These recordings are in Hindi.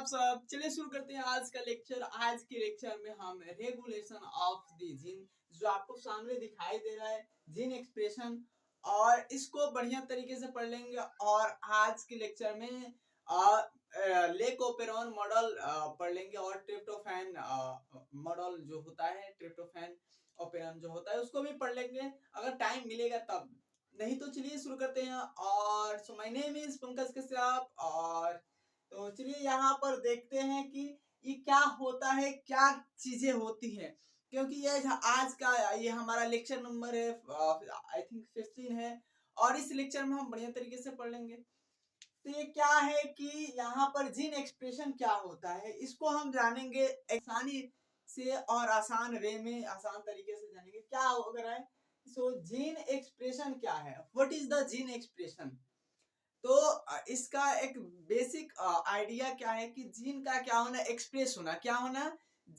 आप सब। चलिए शुरू करते हैं आज का लेक्चर। आज के लेक्चर में हम रेगुलेशन ऑफ द जीन, जो आपको सामने दिखाई दे रहा है, जीन एक्सप्रेशन, और इसको बढ़िया तरीके से पढ़ लेंगे। और आज के लेक्चर में लेकोपेरॉन मॉडल पढ़ लेंगे और ट्रिप्टोफैन मॉडल जो होता है, ट्रिप्टोफैन ओपेरॉन जो होता है, उसको भी पढ़ लेंगे अगर टाइम मिलेगा तब। नहीं तो चलिए शुरू करते हैं। और so my name is Pankaj Kashyap. और तो चलिए यहाँ पर देखते हैं कि ये क्या होता है, क्या चीजें होती हैं, क्योंकि ये आज का ये हमारा लेक्चर नंबर है, आई थिंक 15 है। और इस लेक्चर में हम बढ़िया तरीके से पढ़ लेंगे। तो ये क्या है कि यहाँ पर जीन एक्सप्रेशन क्या होता है, इसको हम जानेंगे आसानी से और आसान वे में, आसान तरीके से जानेंगे क्या हो रहा है। सो जीन एक्सप्रेशन क्या है, what is the gene expression. तो इसका एक बेसिक आइडिया क्या है कि जीन का क्या होना, एक्सप्रेस होना, क्या होना,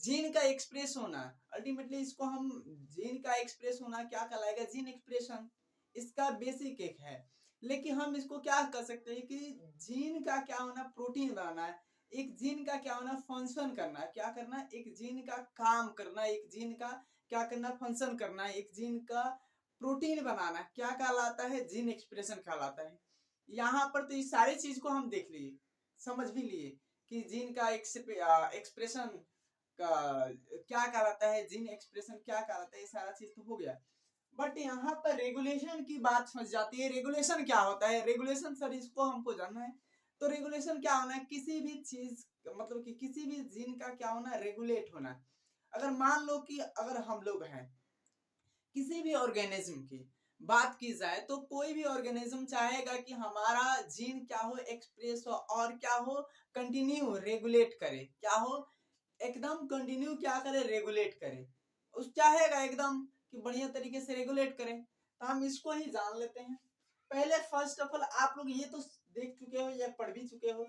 जीन का एक्सप्रेस होना। अल्टीमेटली इसको हम जीन का एक्सप्रेस होना क्या कहलाएगा, जीन एक्सप्रेशन। इसका बेसिक एक है। लेकिन हम इसको क्या कर सकते हैं कि जीन का क्या होना, प्रोटीन बनाना है। एक जीन का क्या होना, फंक्शन करना है। क्या करना है, एक जीन का काम करना, एक जीन का क्या करना, फंक्शन करना है। एक जीन का प्रोटीन बनाना क्या कहलाता है, जीन एक्सप्रेशन कहलाता है। यहाँ पर तो इस सारी चीज को हम देख लिए, समझ भी लिए कि जीन का एक्सप्रेशन का क्या कहलाता है, जीन एक्सप्रेशन क्या कहलाता है, ये सारा चीज तो हो गया। बट यहाँ पर रेगुलेशन की बात फंस जाती है। रेगुलेशन क्या होता है, रेगुलेशन सर इसको हमको जानना है। तो रेगुलेशन क्या होना है, किसी भी चीज, मतलब कि किसी भी जीन का क्या होना, रेगुलेट होना। अगर मान लो कि अगर हम लोग हैं, किसी भी ऑर्गेनिज्म की बात की जाए, तो कोई भी ऑर्गेनिज्म चाहेगा कि हमारा जीन क्या हो, एक्सप्रेस हो, और क्या हो, कंटिन्यू रेगुलेट करे, क्या हो, एकदम कंटिन्यू क्या करे, रेगुलेट करे। उस चाहेगा एकदम कि बढ़िया तरीके से रेगुलेट करे। तो हम इसको ही जान लेते हैं। पहले फर्स्ट ऑफ ऑल आप लोग ये तो देख चुके हो या पढ़ भी चुके हो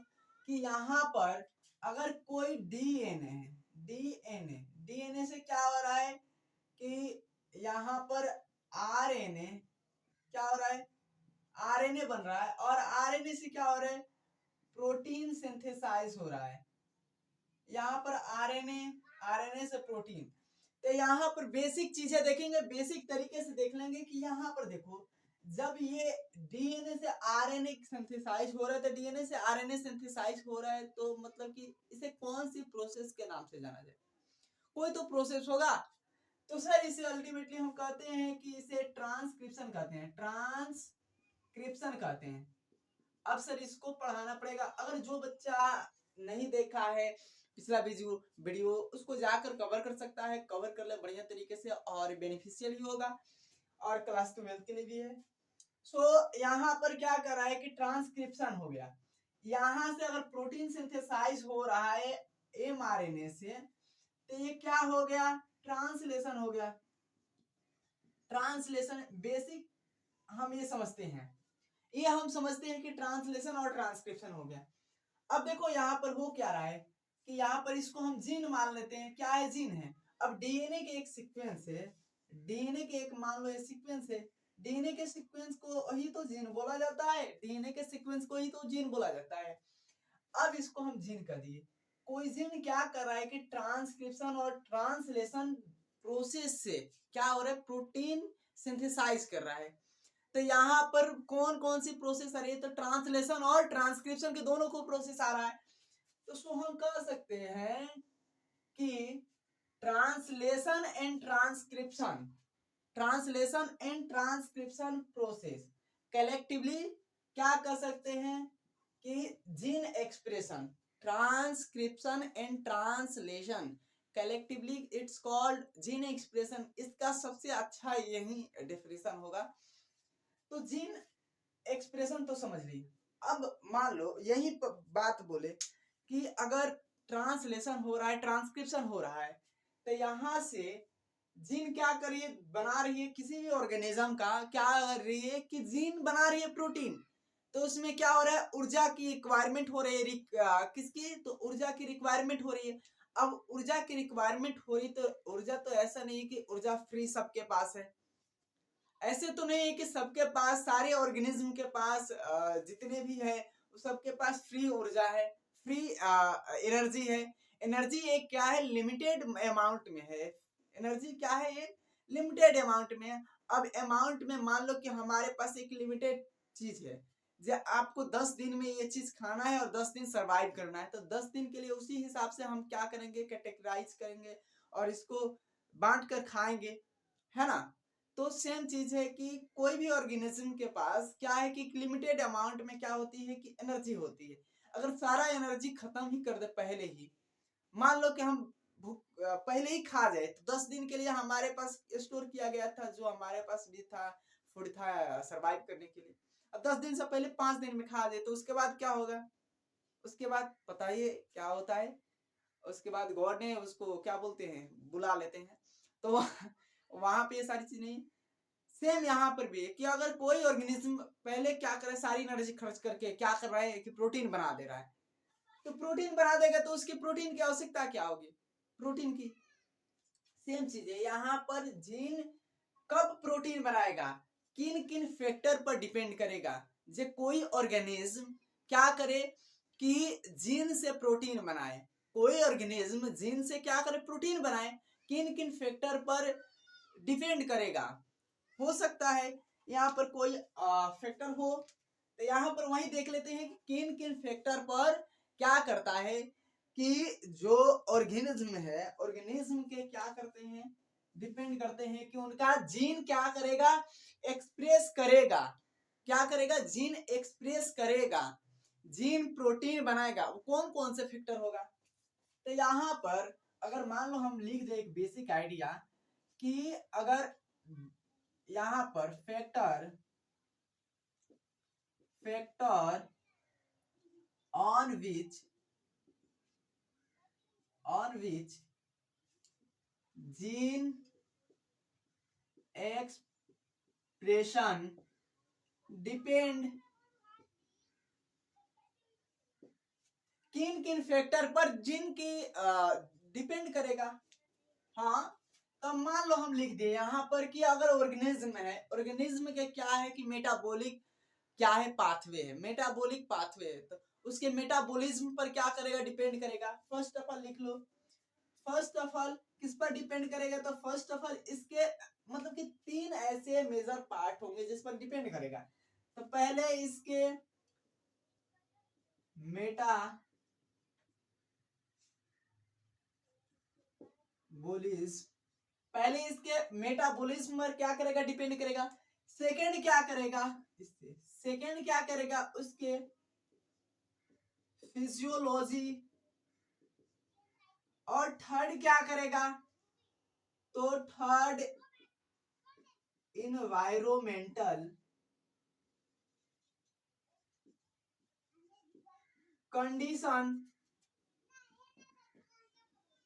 कि यहाँ पर अगर कोई डीएनए है, डीएनए डीएनए से क्या हो रहा है कि यहाँ पर आरएनए क्या हो रहा है, आरएनए बन रहा है। और आरएनए से क्या हो रहा है, प्रोटीन सिंथेसाइज हो रहा है। यहाँ पर आरएनए, आरएनए से प्रोटीन। तो यहाँ पर बेसिक चीजें देखेंगे, बेसिक तरीके से देख लेंगे कि यहाँ पर देखो, जब ये डीएनए से आरएनए सिंथेसाइज हो रहा है, तो डीएनए से आरएनए सिंथेसाइज हो रहा है, तो मतलब कि इसे कौन सी प्रोसेस के नाम से जाना जाए, कोई तो प्रोसेस होगा। तो सर इसे अल्टीमेटली हम कहते हैं कि इसे ट्रांसक्रिप्शन कहते हैं, ट्रांसक्रिप्शन कहते हैं। अब सर इसको पढ़ाना पड़ेगा। अगर जो बच्चा नहीं देखा है पिछला वीडियो उसको जाकर कवर कर सकता है, कवर कर ले बढ़िया तरीके से, और बेनिफिशियल भी होगा और क्लास 12 के लिए भी है। सो यहाँ पर क्या कर रहा है कि ट्रांसक्रिप्शन हो गया। यहाँ से अगर प्रोटीन सिंथेसाइज हो रहा है एमआरएनए से, तो ये क्या हो गया, ट्रांसलेशन हो गया। ट्रांसलेशन बेसिक हम ये समझते हैं, ये हम समझते हैं कि ट्रांसलेशन और ट्रांसक्रिप्शन हो गया। अब देखो यहाँ पर हो क्या रहा है कि यहाँ पर इसको हम जीन मान लेते हैं। क्या है, जीन है। अब डीएनए के एक सीक्वेंस है, डीएनए के एक मान लो ये सीक्वेंस है, डीएनए के सीक्वेंस को ही तो जीन बोला जाता है, डीएनए के सीक्वेंस को ही तो जीन बोला जाता है। अब इसको हम जीन कर दिए। कोई जीन क्या कर रहा है कि ट्रांसक्रिप्शन और ट्रांसलेशन प्रोसेस से क्या हो रहा है, प्रोटीन सिंथेसाइज कर रहा है। तो यहाँ पर कौन कौन सी प्रोसेस आ रही है, तो ट्रांसलेशन और ट्रांसक्रिप्शन के दोनों को प्रोसेस आ रहा है। तो उसको हम कह सकते हैं कि translation and transcription, translation and transcription process collectively क्या कर सकते हैं कि gene expression, transcription and translation collectively it's called gene expression. इसका सबसे अच्छा यही डेफिनेशन होगा। तो जीन एक्सप्रेशन तो समझ ली। अब मान लो यही बात बोले कि अगर ट्रांसलेशन हो रहा है, ट्रांसक्रिप्शन हो रहा है, तो यहां से जीन क्या कर रही है, बना रही है किसी भी ऑर्गेनिज्म का, क्या कर रही है कि जीन बना रही है प्रोटीन। तो उसमें क्या हो रहा है, ऊर्जा की रिक्वायरमेंट हो रही है, किसकी, तो ऊर्जा की रिक्वायरमेंट हो रही है। अब ऊर्जा की रिक्वायरमेंट हो रही, तो ऊर्जा तो ऐसा नहीं है कि ऊर्जा फ्री सबके पास है। ऐसे तो नहीं है कि सबके पास, सारे ऑर्गेनिज्म के पास जितने भी है सबके पास फ्री ऊर्जा है। फ्री एनर्जी है। एनर्जी एक क्या है, लिमिटेड अमाउंट में है। एनर्जी क्या है, ये लिमिटेड अमाउंट में है। अब अमाउंट में मान लो कि हमारे पास एक लिमिटेड चीज है, जो आपको 10 दिन में ये चीज खाना है और 10 दिन सरवाइव करना है, तो 10 दिन के लिए उसी हिसाब से हम क्या करेंगे, कैटेगराइज करेंगे और इसको बांट कर खाएंगे, है ना। तो सेम चीज है कि कोई भी ऑर्गेनिज्म के पास क्या है कि लिमिटेड अमाउंट में क्या होती है कि एनर्जी होती है। अगर सारा एनर्जी खत्म ही कर दे पहले ही, मान लो कि हम पहले ही खा जाए, तो 10 दिन के लिए हमारे पास स्टोर किया गया था जो हमारे पास भी था, फूड था सरवाइव करने के लिए। अब 10 दिन से पहले 5 दिन में खा जाए तो उसके बाद क्या होगा, उसके बाद बताइए क्या होता है। उसके बाद गॉड ने उसको क्या बोलते हैं, बुला लेते हैं। तो वहां पे ये सारी चीज नहीं। सेम यहाँ पर भी है कि अगर कोई ऑर्गेनिज्म पहले क्या करे, सारी एनर्जी खर्च करके क्या कर रहा है कि प्रोटीन बना दे रहा है, तो प्रोटीन बना देगा तो उसकी प्रोटीन की आवश्यकता क्या होगी, प्रोटीन की। सेम चीज है यहाँ पर, जीन कब प्रोटीन बनाएगा, किन किन फैक्टर पर डिपेंड करेगा। जो कोई ऑर्गेनिज्म क्या करे कि जीन से प्रोटीन बनाए, कोई ऑर्गेनिज्म जीन से क्या करे, प्रोटीन बनाए, किन किन फैक्टर पर डिपेंड करेगा। हो सकता है यहाँ पर कोई फैक्टर हो, तो यहाँ पर वही देख लेते हैं कि किन किन फैक्टर पर क्या करता है कि जो ऑर्गेनिज्म है, ऑर्गेनिज्म के क्या करते हैं, डिपेंड करते हैं कि उनका जीन क्या करेगा, एक्सप्रेस करेगा। क्या करेगा, जीन एक्सप्रेस करेगा, जीन प्रोटीन बनाएगा। कौन कौन से फैक्टर होगा, तो यहाँ पर अगर मान लो हम लिख दे एक बेसिक आइडिया कि अगर यहाँ पर factor on which gene expression depend, किन किन फैक्टर पर जीन की डिपेंड करेगा। हाँ, तो मान लो हम लिख दिए यहाँ पर कि अगर ऑर्गेनिज्म है, ऑर्गेनिज्म के क्या है कि मेटाबॉलिक क्या है, पाथवे है, मेटाबॉलिक पाथवे है, तो उसके मेटाबॉलिज्म पर क्या करेगा, डिपेंड करेगा। फर्स्ट ऑफ ऑल लिख लो, फर्स्ट ऑफ ऑल किस पर डिपेंड करेगा, तो फर्स्ट ऑफ ऑल इसके मतलब कि 3 ऐसे मेजर पार्ट होंगे जिस पर डिपेंड करेगा। तो पहले इसके मेटाबॉलिज्म, पहले इसके मेटाबॉलिज्म पर क्या करेगा, डिपेंड करेगा। सेकंड क्या करेगा, इससे सेकंड क्या करेगा, उसके फिजियोलॉजी। और थर्ड क्या करेगा, तो थर्ड इन्वायरोमेंटल कंडीशन,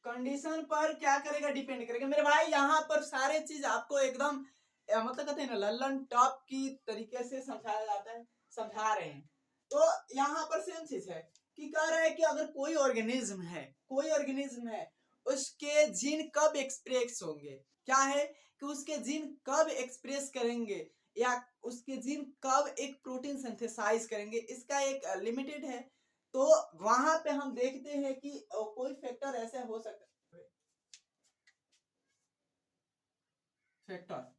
कंडीशन पर क्या करेगा, डिपेंड करेगा। मेरे भाई यहाँ पर सारे चीज आपको एकदम मतलब कहते हैं ना, लल्लन टॉप की तरीके से समझाया जाता है, समझा रहे हैं। तो यहाँ पर सेम चीज है कि कह रहा है कि अगर कोई ऑर्गेनिज्म है, कोई ऑर्गेनिज्म है, उसके जीन कब एक्सप्रेस होंगे, क्या है कि उसके जीन कब एक्सप्रेस करेंगे या उसके जीन कब एक प्रोटीन सिंथेसाइज करेंगे, इसका एक लिमिटेड है। तो वहां पे हम देखते हैं कि कोई फैक्टर ऐसे हो सकता है, फैक्टर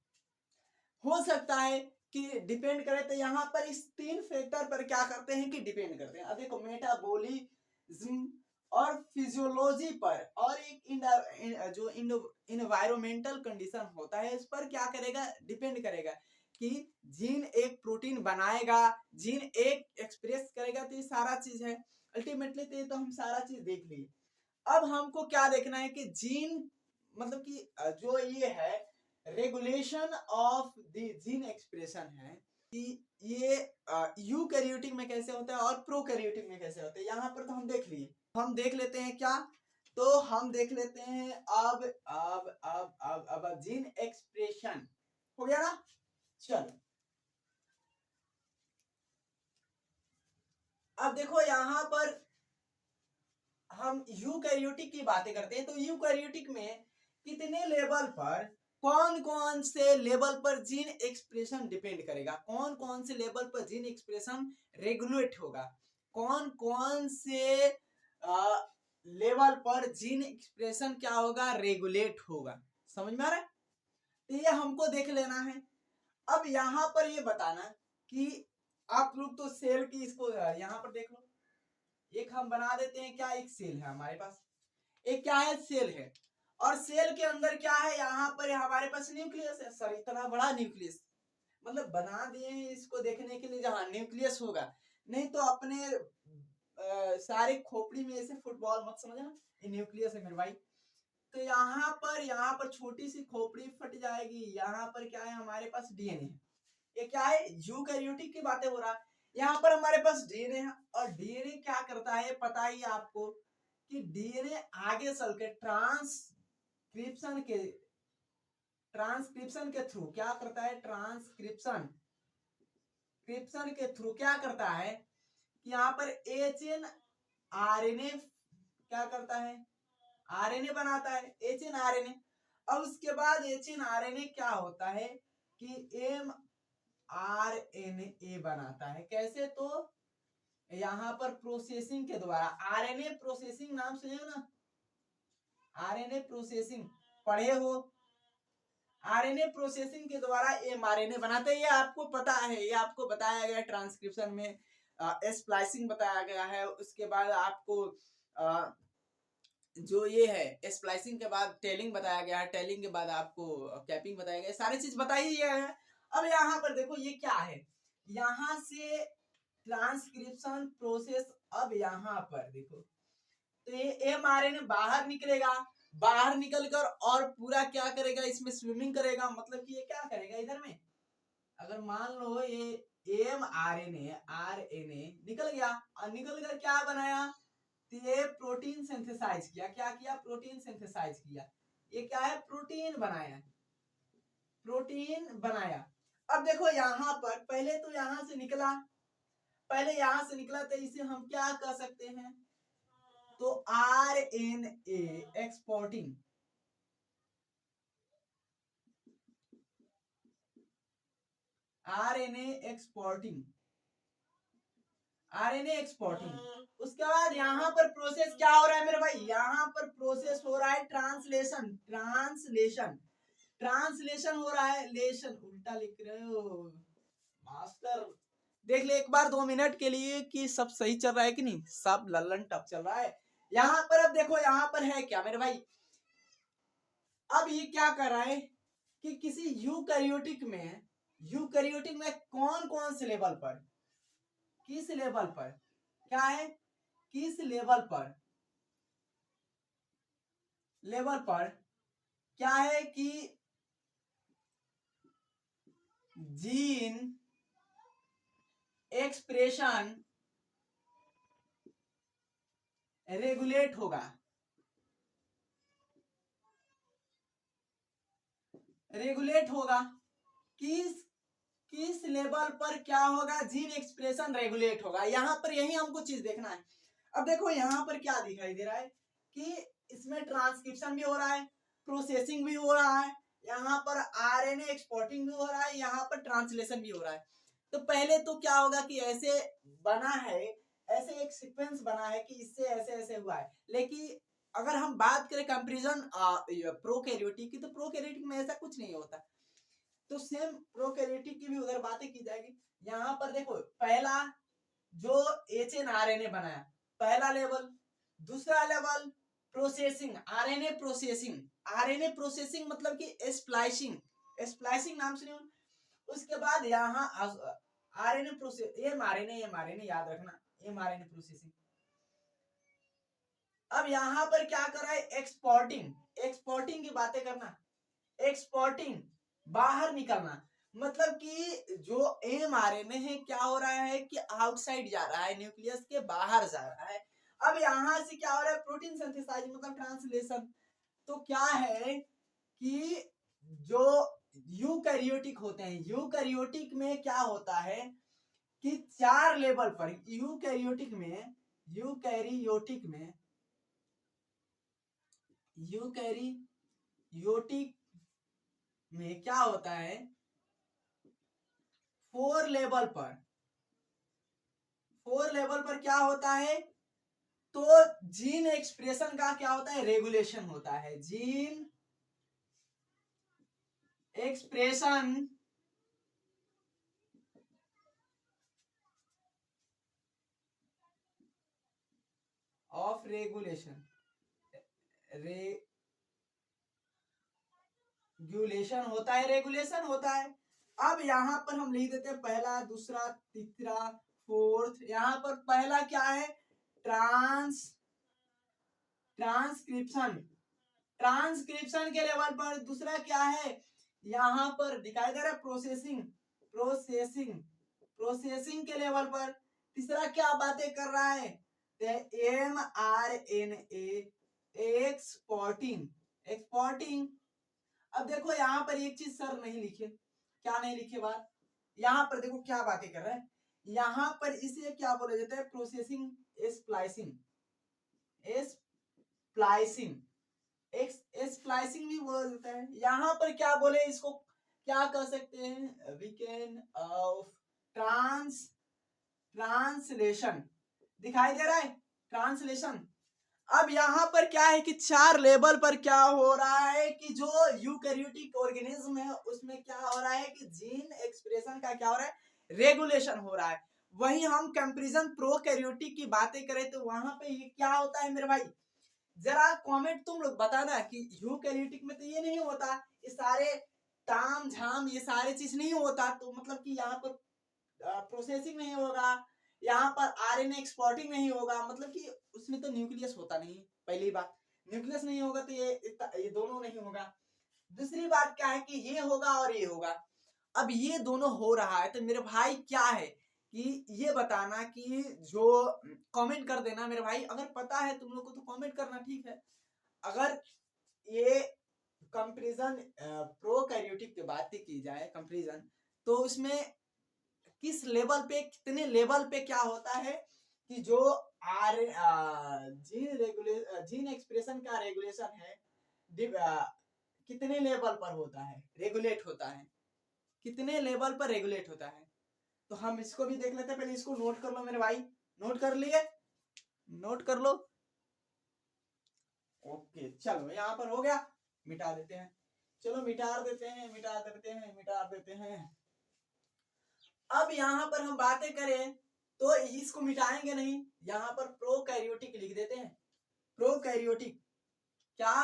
हो सकता है कि डिपेंड करे। तो यहाँ पर इस 3 फैक्टर पर क्या करते हैं कि डिपेंड करते हैं। अब देखो मेटाबॉलिज्म और फिजियोलॉजी पर, और एक जो इन्वायरमेंटल कंडीशन होता है, इस पर क्या करेगा, डिपेंड करेगा कि जीन एक प्रोटीन बनाएगा, जीन एक एक्सप्रेस करेगा। तो ये सारा चीज है अल्टीमेटली। तो हम सारा चीज देख लिए। अब हमको क्या देखना है कि जीन मतलब कि जो ये है regulation of the gene expression है कि ये यूकैरियोटिक में कैसे होता है और प्रोकैरियोटिक में कैसे होता है। यहाँ पर तो हम देख लिए, हम देख लेते हैं क्या, तो हम देख लेते हैं अब जीन एक्सप्रेशन हो गया ना। चलो अब देखो यहाँ पर हम यूकैरियोटिक की बातें करते हैं। तो यूकैरियोटिक में कितने लेवल पर, कौन कौन से लेवल पर जीन एक्सप्रेशन डिपेंड करेगा, कौन कौन से लेवल पर जीन एक्सप्रेशन रेगुलेट होगा, कौन कौन से लेवल पर जीन एक्सप्रेशन क्या होगा, रेगुलेट होगा। समझ में आ रहा है? तो ये हमको देख लेना है। अब यहाँ पर ये बताना कि आप लोग तो सेल की इसको यहाँ पर देख लो, एक हम बना देते हैं क्या, एक सेल है हमारे पास, एक क्या है, सेल है। और सेल के अंदर क्या है, यहाँ पर हमारे पास न्यूक्लियस है। सर इतना बड़ा न्यूक्लियस, मतलब बना दिए हैं इसको देखने के लिए जहाँ न्यूक्लियस होगा, नहीं तो अपने सारे खोपड़ी में ऐसे फुटबॉल मत समझना, ये न्यूक्लियस है मेरे भाई। तो यहाँ पर छोटी सी खोपड़ी फट जाएगी, यहाँ पर क्या है हमारे पास डीएनए है। ये क्या है, यूकैरियोटिक की बातें हो रहा है। यहाँ पर हमारे पास डीएनए है, और डीएनए क्या करता है पता ही आपको कि डीएनए आगे चल के ट्रांसक्रिप्शन के थ्रू क्या करता है, ट्रांसक्रिप्शन के थ्रू क्या करता है कि यहाँ पर एचएन आरएनए क्या करता है, आरएनए बनाता है, एचएन आरएनए। अब उसके बाद एचएन आरएनए क्या होता है कि एम आरएनए बनाता है। कैसे, तो यहाँ पर प्रोसेसिंग के द्वारा, आरएनए प्रोसेसिंग नाम सुने हो ना, आरएनए प्रोसेसिंग पढ़े हो, आरएनए प्रोसेसिंग के द्वारा एमआरएनए बनाते हैं। ये आपको पता है, ये आपको बताया गया ट्रांसक्रिप्शन में, स्प्लाइसिंग बताया गया है। उसके बाद आपको जो ये है स्प्लाइसिंग के बाद टेलिंग बताया गया है, टेलिंग के बाद आपको कैपिंग बताया गया है, सारी चीज बताई गई है। अब यहाँ पर देखो ये क्या है, यहाँ से ट्रांसक्रिप्शन प्रोसेस। अब यहाँ पर देखो तो ये एमआरएनए बाहर निकलेगा, बाहर निकलकर और पूरा क्या करेगा, इसमें स्विमिंग करेगा। मतलब कि ये क्या करेगा इधर में, अगर मान लो ये आरएनए निकल गया, और निकल कर क्या बनाया, ये प्रोटीन सिंथेसाइज किया। क्या किया, प्रोटीन सिंथेसाइज किया। ये क्या है, प्रोटीन बनाया, प्रोटीन बनाया। अब देखो यहाँ पर पहले तो यहाँ से निकला, पहले यहाँ से निकला, तो इसे हम क्या कह सकते हैं, तो RNA exporting, RNA exporting, RNA exporting. उसके बाद यहाँ पर प्रोसेस क्या हो रहा है मेरे भाई, यहाँ पर प्रोसेस हो रहा है ट्रांसलेशन, ट्रांसलेशन हो रहा है, लेशन उल्टा लिख रहे हो मास्टर। देख ले एक बार 2 मिनट के लिए कि सब सही चल रहा है कि नहीं, सब लल्लन टप चल रहा है। यहाँ पर अब देखो यहाँ पर है क्या मेरे भाई, अब ये क्या कर रहा है कि किसी यूकैरियोटिक में कौन कौन से लेवल पर, किस लेवल पर क्या है, किस लेवल पर क्या है कि जीन एक्सप्रेशन रेगुलेट होगा, रेगुलेट होगा, किस लेवल पर क्या होगा, जीन एक्सप्रेशन रेगुलेट होगा। यहाँ पर यही हमको चीज देखना है। अब देखो यहाँ पर क्या दिखाई दे रहा है कि इसमें ट्रांसक्रिप्शन भी हो रहा है, प्रोसेसिंग भी हो रहा है, यहाँ पर आरएनए एक्सपोर्टिंग भी हो रहा है, यहाँ पर ट्रांसलेशन भी हो रहा है। तो पहले तो क्या होगा कि ऐसे बना है, ऐसे एक सीक्वेंस बना है कि इससे ऐसे ऐसे हुआ है। लेकिन अगर हम बात करें कंपैरिजन प्रोकैरियोटिक की, तो प्रोकैरियोटिक में ऐसा कुछ नहीं होता। तो सेम प्रोकैरियोटिक की भी उधर बातें की जाएगी। यहाँ पर देखो पहला जो एचएनआरएनए बनाया, पहला लेवल। दूसरा level processing, RNA processing, RNA processing मतलब कि स्प्लाइसिंग, स्प्लाइसिंग नाम सुनिए। उसके बाद यहाँ आरएनए प्रोसेस, एमआरएनए याद रखना, एमआरएनए प्रोसेसिंग। अब यहाँ पर क्या कर रहा है, एक्सपोर्टिंग, एक्सपोर्टिंग की बातें करना, एक्सपोर्टिंग बाहर निकलना। मतलब कि जो एमआरएनए है क्या हो रहा है कि आउटसाइड जा रहा है, न्यूक्लियस के बाहर जा रहा है। अब यहाँ से क्या हो रहा है, प्रोटीन सिंथेसाइज मतलब ट्रांसलेशन। तो क्या है कि जो यूकैरियोटिक होते हैं, यूकैरियोटिक में क्या होता है कि 4 लेवल पर, यूकैरियोटिक में क्या होता है, 4 लेवल पर क्या होता है तो जीन एक्सप्रेशन का क्या होता है, रेगुलेशन होता है। Gene expression of regulation, regulation होता है, रेगुलेशन होता है। अब यहाँ पर हम लिख देते हैं पहला, दूसरा, तीसरा, फोर्थ। यहाँ पर पहला क्या है, ट्रांसक्रिप्शन, ट्रांसक्रिप्शन के लेवल पर। दूसरा क्या है, यहाँ पर दिखाई दे रहा है प्रोसेसिंग, प्रोसेसिंग, प्रोसेसिंग के लेवल पर। तीसरा क्या बातें कर रहा है, mRNA एक्सपोर्टिंग, एक्सपोर्टिंग। अब देखो यहाँ पर एक चीज सर नहीं लिखे, क्या नहीं लिखे बात, यहाँ पर देखो क्या बातें कर रहे हैं। यहाँ पर इसे क्या बोला जाता है, प्रोसेसिंग स्प्लाइसिंग, स्प्लाइसिंग, स्प्लाइसिंग भी बोला जाता है। यहाँ पर क्या बोले, इसको क्या कह सकते हैं, वी कैन ऑफ ट्रांसलेशन, दिखाई दे रहा है ट्रांसलेशन। अब यहाँ पर क्या है कि 4 लेवल पर क्या हो रहा है कि जो यूकैरियोटिक ऑर्गेनिज्म है उसमें क्या हो रहा है कि जीन एक्सप्रेशन का क्या हो रहा है, रेगुलेशन हो रहा है। वही हम कंपैरिजन प्रोकैरियोटिक की बातें करें तो वहां पे ये क्या होता है मेरे भाई, जरा कमेंट तुम लोग बताना कि यूकैरियोटिक में तो ये नहीं होता, ये सारे ताम झाम ये सारे चीज नहीं होता, तो मतलब कि यहाँ पर प्रोसेसिंग नहीं होगा, यहाँ पर आरएनए एक्सपोर्टिंग नहीं होगा, मतलब कि उसमें तो न्यूक्लियस होता नहीं। पहली बात न्यूक्लियस नहीं होगा तो ये दोनों नहीं होगा। दूसरी बात क्या है कि ये होगा और ये होगा। अब ये दोनों हो रहा है तो मेरे भाई क्या है कि ये बताना कि जो कमेंट कर देना मेरे भाई, अगर पता है तुम लोग को तो कमेंट करना, ठीक है। अगर ये कंपैरिजन प्रोकैरियोटिक की बात की जाए कंपैरिजन, तो उसमें किस लेवल पे, कितने लेवल पे क्या होता है कि जो जीन एक्सप्रेशन का रेगुलेशन है, कितने लेवल पर होता है, रेगुलेट होता है, कितने लेवल पर रेगुलेट होता है। तो हम इसको भी देख लेते हैं, पहले इसको नोट कर लो मेरे भाई, नोट कर लिए, नोट कर लो। ओके चलो यहाँ पर हो गया, मिटा देते हैं, चलो मिटा देते हैं, मिटा देते हैं, मिटा देते हैं। अब यहाँ पर हम बातें करें तो इसको मिटाएंगे नहीं, यहाँ पर प्रोकैरियोटिक लिख देते हैं, प्रोकैरियोटिक, क्या,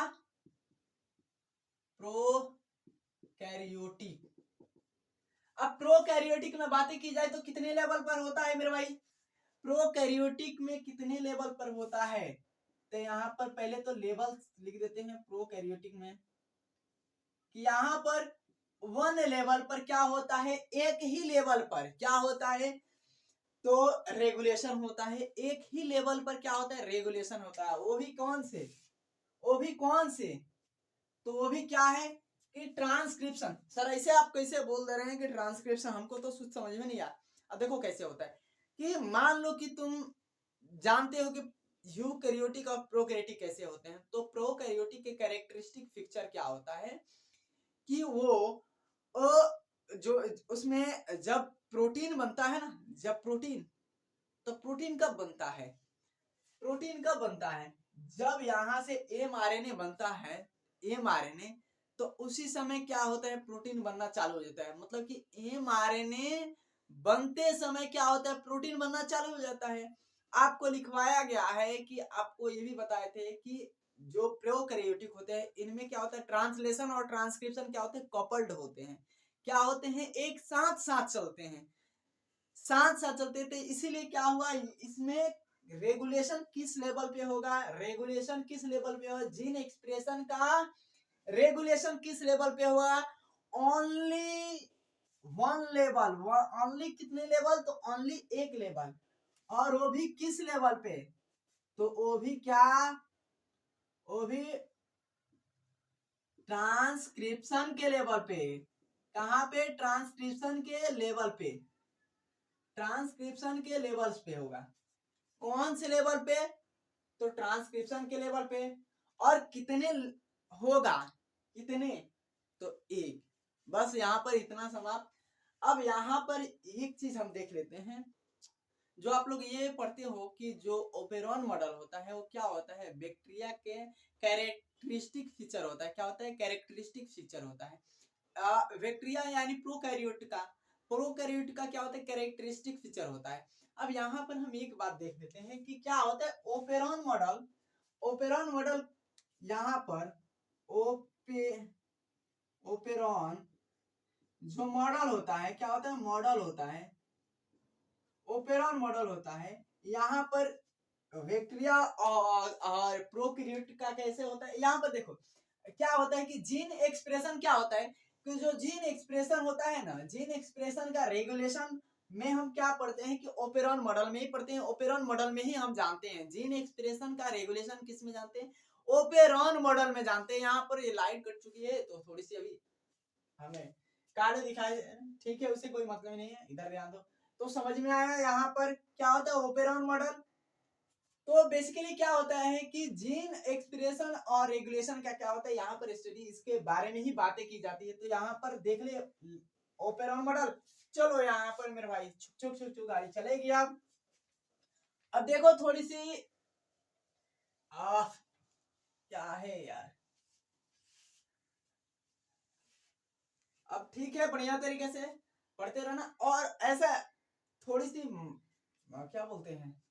प्रोकैरियोटिक। अब प्रोकैरियोटिक में बातें की जाए तो कितने लेवल पर होता है मेरे भाई, प्रोकैरियोटिक में कितने लेवल पर होता है, तो यहाँ पर पहले तो लेवल लिख देते हैं प्रोकैरियोटिक में कि यहाँ पर 1 लेवल पर क्या होता है, एक ही लेवल पर क्या होता है, तो रेगुलेशन होता है। एक ही लेवल पर क्या होता है, रेगुलेशन होता है। वो भी कौन से, वो भी कौन से, तो वो भी क्या है कि ट्रांसक्रिप्शन। सर ऐसे आप कैसे बोल दे रहे हैं कि ट्रांसक्रिप्शन, हमको तो कुछ समझ में नहीं आया। अब देखो कैसे होता है कि मान लो कि तुम जानते हो कि यूकैरियोटिक और प्रोकैरियोटिक कैसे होते हैं, तो प्रोकैरियोटिक के कैरेक्टरिस्टिक फीचर क्या होता है कि वो जो उसमें जब प्रोटीन बनता है ना, जब प्रोटीन, तो प्रोटीन कब बनता है, प्रोटीन कब बनता है, जब यहां से एमआरएनए बनता है, एमआरएनए, तो उसी समय क्या होता है, प्रोटीन बनना चालू हो जाता है। मतलब कि एमआरएनए बनते समय क्या होता है, प्रोटीन बनना चालू हो जाता है। आपको लिखवाया गया है कि आपको ये भी बताए थे कि जो प्रोकैरियोटिक होते हैं इनमें क्या होता है, ट्रांसलेशन और ट्रांसक्रिप्शन क्या होते हैं, कपल्ड होते हैं, क्या होते हैं, एक साथ साथ चलते हैं, साथ साथ चलते थे। इसीलिए क्या हुआ, इसमें रेगुलेशन किस लेवल पे होगा, रेगुलेशन किस लेवल पे होगा, जीन एक्सप्रेशन का रेगुलेशन किस लेवल पे होगा, ओनली 1 लेवल, ओनली कितने लेवल, तो ओनली एक लेवल, और वो भी किस लेवल पे, तो वो भी क्या, वो भी ट्रांसक्रिप्शन के लेवल पे। कहां पे, ट्रांसक्रिप्शन के लेवल पे, ट्रांसक्रिप्शन के लेवल्स पे होगा। कौन से लेवल पे, तो ट्रांसक्रिप्शन के लेवल पे। और कितने होगा, कितने, तो एक। बस यहाँ पर इतना समाप्त। अब यहाँ पर एक चीज हम देख लेते हैं जो आप लोग ये पढ़ते हो कि जो ओपेरॉन मॉडल होता है वो क्या होता है, बैक्टीरिया के कैरेक्टरिस्टिक फीचर होता है। क्या होता है, कैरेक्टरिस्टिक फीचर होता है। बैक्टीरिया यानी प्रोकैरियोट का क्या होता है, कैरेक्टरिस्टिक फीचर होता है। अब यहाँ पर हम एक बात देख लेते हैं कि क्या होता है ओपेरॉन मॉडल यहाँ पर ओपेरॉन जो मॉडल होता है, क्या होता है, मॉडल होता है, ओपेरॉन मॉडल होता है। यहाँ पर बैक्टीरिया और प्रोकैरियोट का कैसे होता है, यहाँ पर देखो क्या होता है कि जीन एक्सप्रेशन क्या होता है, कि जो जीन एक्सप्रेशन होता है ना, जीन एक्सप्रेशन का रेगुलेशन में हम क्या पढ़ते हैं कि ओपेरॉन मॉडल में ही पढ़ते हैं। ओपेरॉन मॉडल में ही हम जानते हैं जीन एक्सप्रेशन का रेगुलेशन, किस में जानते हैं, ओपेरॉन मॉडल में जानते हैं। यहाँ पर ये लाइट कट चुकी है तो थोड़ी सी अभी हमें काले दिखाई, ठीक है, उससे कोई मतलब नहीं है, इधर ध्यान दो। तो समझ में आया यहाँ पर क्या होता है ओपेरॉन मॉडल। तो बेसिकली क्या होता है कि जीन एक्सप्रेशन और रेगुलेशन का क्या होता है, यहाँ पर स्टडी इसके बारे में ही बातें की जाती है। तो यहाँ पर देख ले ओपेरॉन मॉडल। चलो यहाँ पर मेरे भाई छुक छुक छुक छुक गाड़ी चलेगी। अब देखो थोड़ी सी क्या है यार, अब ठीक है, बढ़िया तरीके से पढ़ते रहना। और ऐसा थोड़ी सी क्या बोलते हैं,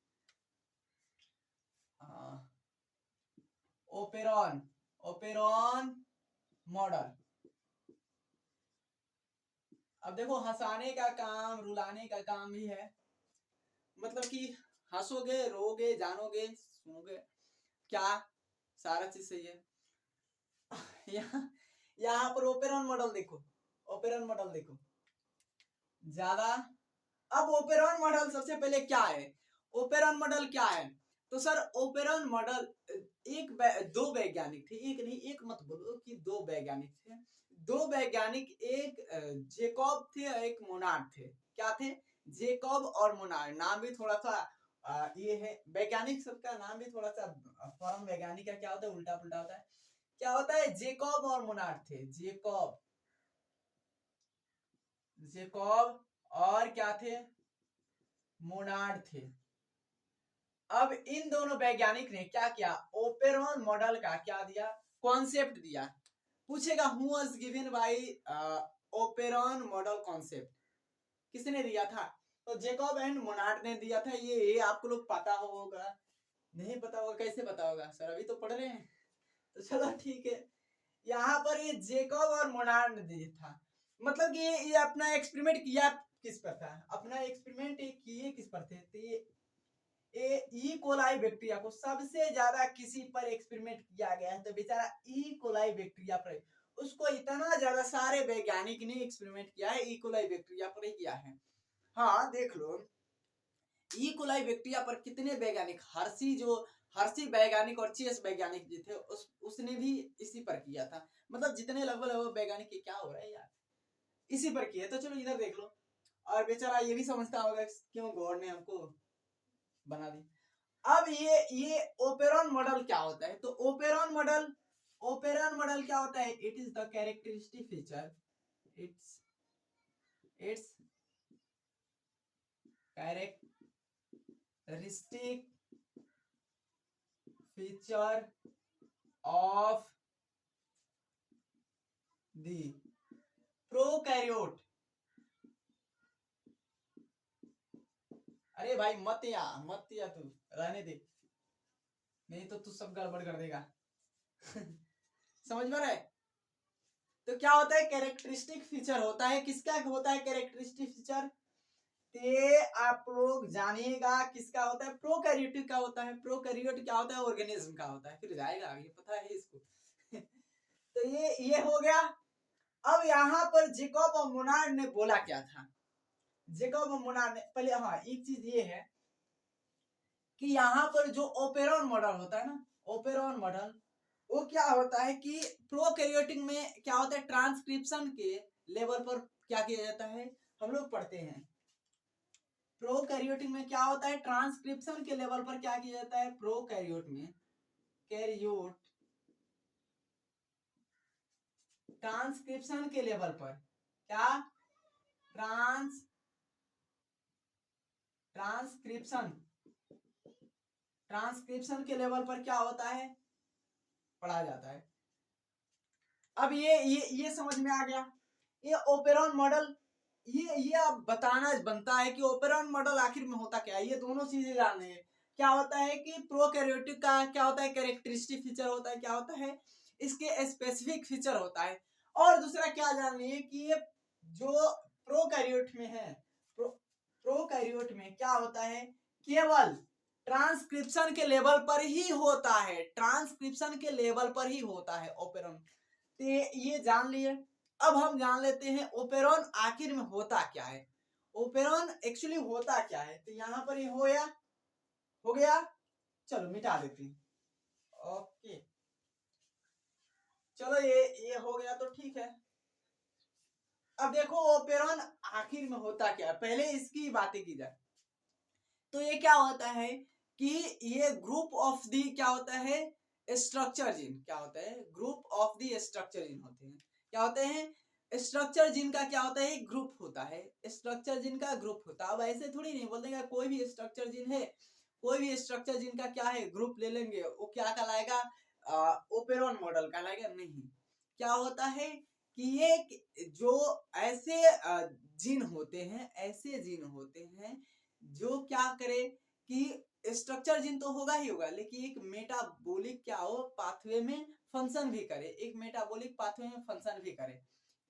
ओपेरॉन ओपेरॉन मॉडल। अब देखो हंसाने का काम, रुलाने का काम भी है, मतलब कि हंसोगे, रोगे, जानोगे, सुनोगे, क्या सारा चीज सही है। यहाँ यहाँ पर ओपेरॉन मॉडल देखो, ओपेरॉन मॉडल देखो ज्यादा। अब ओपेरॉन मॉडल सबसे पहले क्या है, ओपेरॉन मॉडल क्या है, तो सर ओपेरॉन मॉडल दो वैज्ञानिक थे, एक नहीं, एक मत बोलो कि दो वैज्ञानिक थे। दो वैज्ञानिक, एक जेकॉब थे और एक मोनार्ड थे। क्या थे, जेकॉब और मोनार्ड। नाम भी थोड़ा सा ये है, वैज्ञानिक सबका नाम भी थोड़ा सा फॉर्म वैज्ञानिक का क्या होता है, उल्टा पुल्टा होता है। क्या होता है, जेकॉब और मोनार्ड थे, जेकॉब जेकॉब और क्या थे, मोनार्ड थे। अब इन दोनों वैज्ञानिक ने क्या किया, ओपेरॉन मॉडल का क्या दिया, कॉन्सेप्ट दिया। पूछेगा who was given by operon model concept, किसने दिया था, तो जेकॉब एंड मोनार्ड ने दिया था। ये आपको लोग पता होगा, नहीं पता होगा, कैसे पता होगा सर, अभी तो पढ़ रहे हैं। तो चलो ठीक है, यहाँ पर ये जेकॉब और मोनार्ड ने दिया था। मतलब कि ये अपना एक्सपेरिमेंट किया किस पर था, अपना एक्सपेरिमेंट किए किस पर थे, तो ये ई कोलाई बैक्टीरिया को सबसे ज्यादा किसी पर एक्सपेरिमेंट किया गया है, तो बेचारा ई कोलाई बैक्टीरिया पर, उसको इतना ज्यादा सारे वैज्ञानिक ने एक्सपेरिमेंट किया है, ई कोलाई बैक्टीरिया पर ही किया है। हाँ देख लो, ई कोलाई बैक्टीरिया पर कितने वैज्ञानिक, हर्षी वैज्ञानिक और चेस वैज्ञानिक जी थे, उसने भी इसी पर किया था। मतलब जितने लगभग वैज्ञानिक, क्या हो रहा है यार, इसी पर किया। तो चलो इधर देख लो। और बेचारा ये भी समझता होगा क्यों गॉड ने हमको बना दी। अब ये ओपेरॉन मॉडल क्या होता है, तो ओपेरॉन मॉडल क्या होता है, it is the characteristic feature, it's characteristic feature of the prokaryote. अरे भाई मत या तू रहने दे, नहीं तो तू सब गड़बड़ कर देगा। समझ में रहा है। तो क्या होता है, कैरेक्टरिस्टिक फीचर होता है, किसका होता है कैरेक्टरिस्टिक फीचर, ते आप लोग जानिएगा किसका होता है, प्रोकैरियोटिक का होता है। प्रोकैरियोट क्या होता है, ऑर्गेनिज्म का होता है, फिर जाएगा आगे, पता है इसको। तो ये हो गया। अब यहाँ पर जेकॉब और मोनार्ड ने बोला क्या था, जेकॉब और मोनार्ड ने पहले, हाँ एक चीज ये है कि यहाँ पर जो ओपेरॉन मॉडल होता है ना, ओपेरॉन मॉडल, वो क्या होता है कि प्रोकैरियोटिक में क्या होता है, ट्रांसक्रिप्शन के लेवल पर क्या किया जाता है, हम लोग पढ़ते हैं। प्रोकैरियोटिक में क्या होता है, ट्रांसक्रिप्शन के लेवल पर क्या किया जाता है, प्रोकैरियोट में, कैरियोट ट्रांसक्रिप्शन के लेवल पर क्या, ट्रांसक्रिप्शन ट्रांसक्रिप्शन, ट्रांसक्रिप्शन के लेवल पर क्या होता है, पढ़ा जाता है। अब ये समझ में आ गया। ये ओपेरॉन मॉडल, ये अब बताना बनता है कि ओपेरॉन मॉडल आखिर में होता क्या है। ये दोनों चीजें जाननी है। क्या होता है कि प्रोकैरियोटिक का क्या होता है, कैरेक्टरिस्टिक फीचर होता है, क्या होता है इसके स्पेसिफिक फीचर होता है। और दूसरा क्या जाननी है कि ये जो प्रोकैरियोट में है, प्रोकैरियोट में क्या होता है, केवल ट्रांसक्रिप्शन के लेवल पर ही होता है, ट्रांसक्रिप्शन के लेवल पर ही होता है ओपेरॉन। तो ये जान लिए। अब हम जान लेते हैं ओपेरॉन आखिर में होता क्या है, ओपेरॉन एक्चुअली होता क्या है। तो यहाँ पर ये हो गया, चलो मिटा देते हैं। ओके, चलो ये हो गया तो ठीक है। अब देखो ओपेरॉन आखिर में होता क्या है, पहले इसकी बातें की जाए। तो ये क्या होता है कि ये ग्रुप ऑफ दी क्या होता है, स्ट्रक्चर जीन, क्या होता है, group of the structure gene होते हैं। क्या होते हैं, स्ट्रक्चर जीन का क्या होता है, ग्रुप होता है, स्ट्रक्चर जीन का ग्रुप होता है। अब ऐसे थोड़ी नहीं बोल देंगे कोई भी स्ट्रक्चर जीन है, कोई भी स्ट्रक्चर जीन का क्या है, ग्रुप ले लेंगे, वो क्या कहलाएगा, ओपेरॉन मॉडल कहलाएगा। नहीं, क्या होता है कि ये जो ऐसे जीन होते हैं, ऐसे जीन होते हैं जो क्या करे कि स्ट्रक्चर जीन तो होगा ही होगा, लेकिन एक मेटाबॉलिक क्या हो, पाथवे में फंक्शन भी करे, एक मेटाबॉलिक पाथवे में फंक्शन भी करे,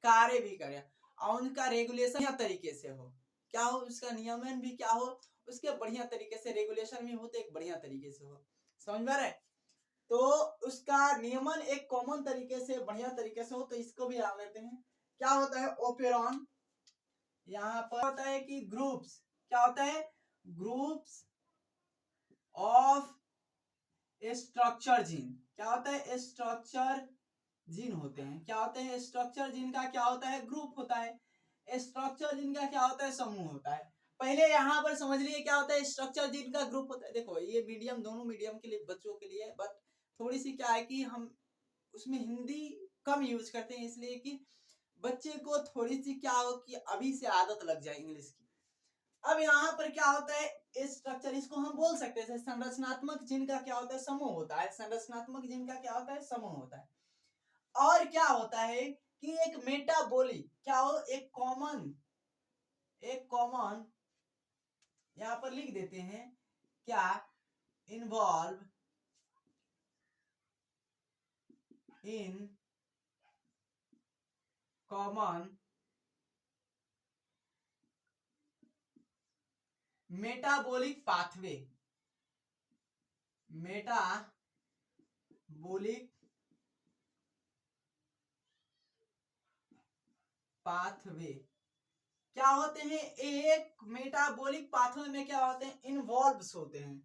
कार्य भी करे, और उनका रेगुलेशन बढ़िया तरीके से हो, क्या हो, उसका नियमन भी क्या हो, उसके बढ़िया तरीके से रेगुलेशन भी हो, तो एक बढ़िया तरीके से हो। समझ में आ रहा है, तो उसका नियमन एक कॉमन तरीके से, बढ़िया तरीके से हो। तो इसको भी जान लेते हैं। क्या होता है ओपेरॉन, यहाँ पर होता है कि ग्रुप्स, क्या होता है, ग्रुप्स ऑफ स्ट्रक्चर जीन। क्या होता है, स्ट्रक्चर जीन होते हैं। क्या होते हैं, स्ट्रक्चर जीन का क्या होता है, ग्रुप होता है। स्ट्रक्चर जीन का क्या होता है, समूह होता है। पहले यहाँ पर समझ लिए क्या होता है, स्ट्रक्चर जीन का ग्रुप होता है। देखो ये मीडियम, दोनों मीडियम के लिए, बच्चों के लिए, बट थोड़ी सी क्या है कि हम उसमें हिंदी कम यूज करते हैं, इसलिए कि बच्चे को थोड़ी सी क्या हो कि अभी से आदत लग जाए इंग्लिश की। अब यहाँ पर क्या होता है, स्ट्रक्चर, इसको हम बोल सकते हैं संरचनात्मक जीन का क्या होता है, समूह होता है। संरचनात्मक जीन का क्या होता है, समूह होता है। और क्या होता है कि एक मेटाबॉलिक क्या हो, एक कॉमन यहां पर लिख देते हैं, क्या, involve in common metabolic pathway, metabolic pathway क्या होते हैं, एक मेटाबॉलिक पाथवे में क्या होते हैं, इन्वॉल्व्स होते हैं।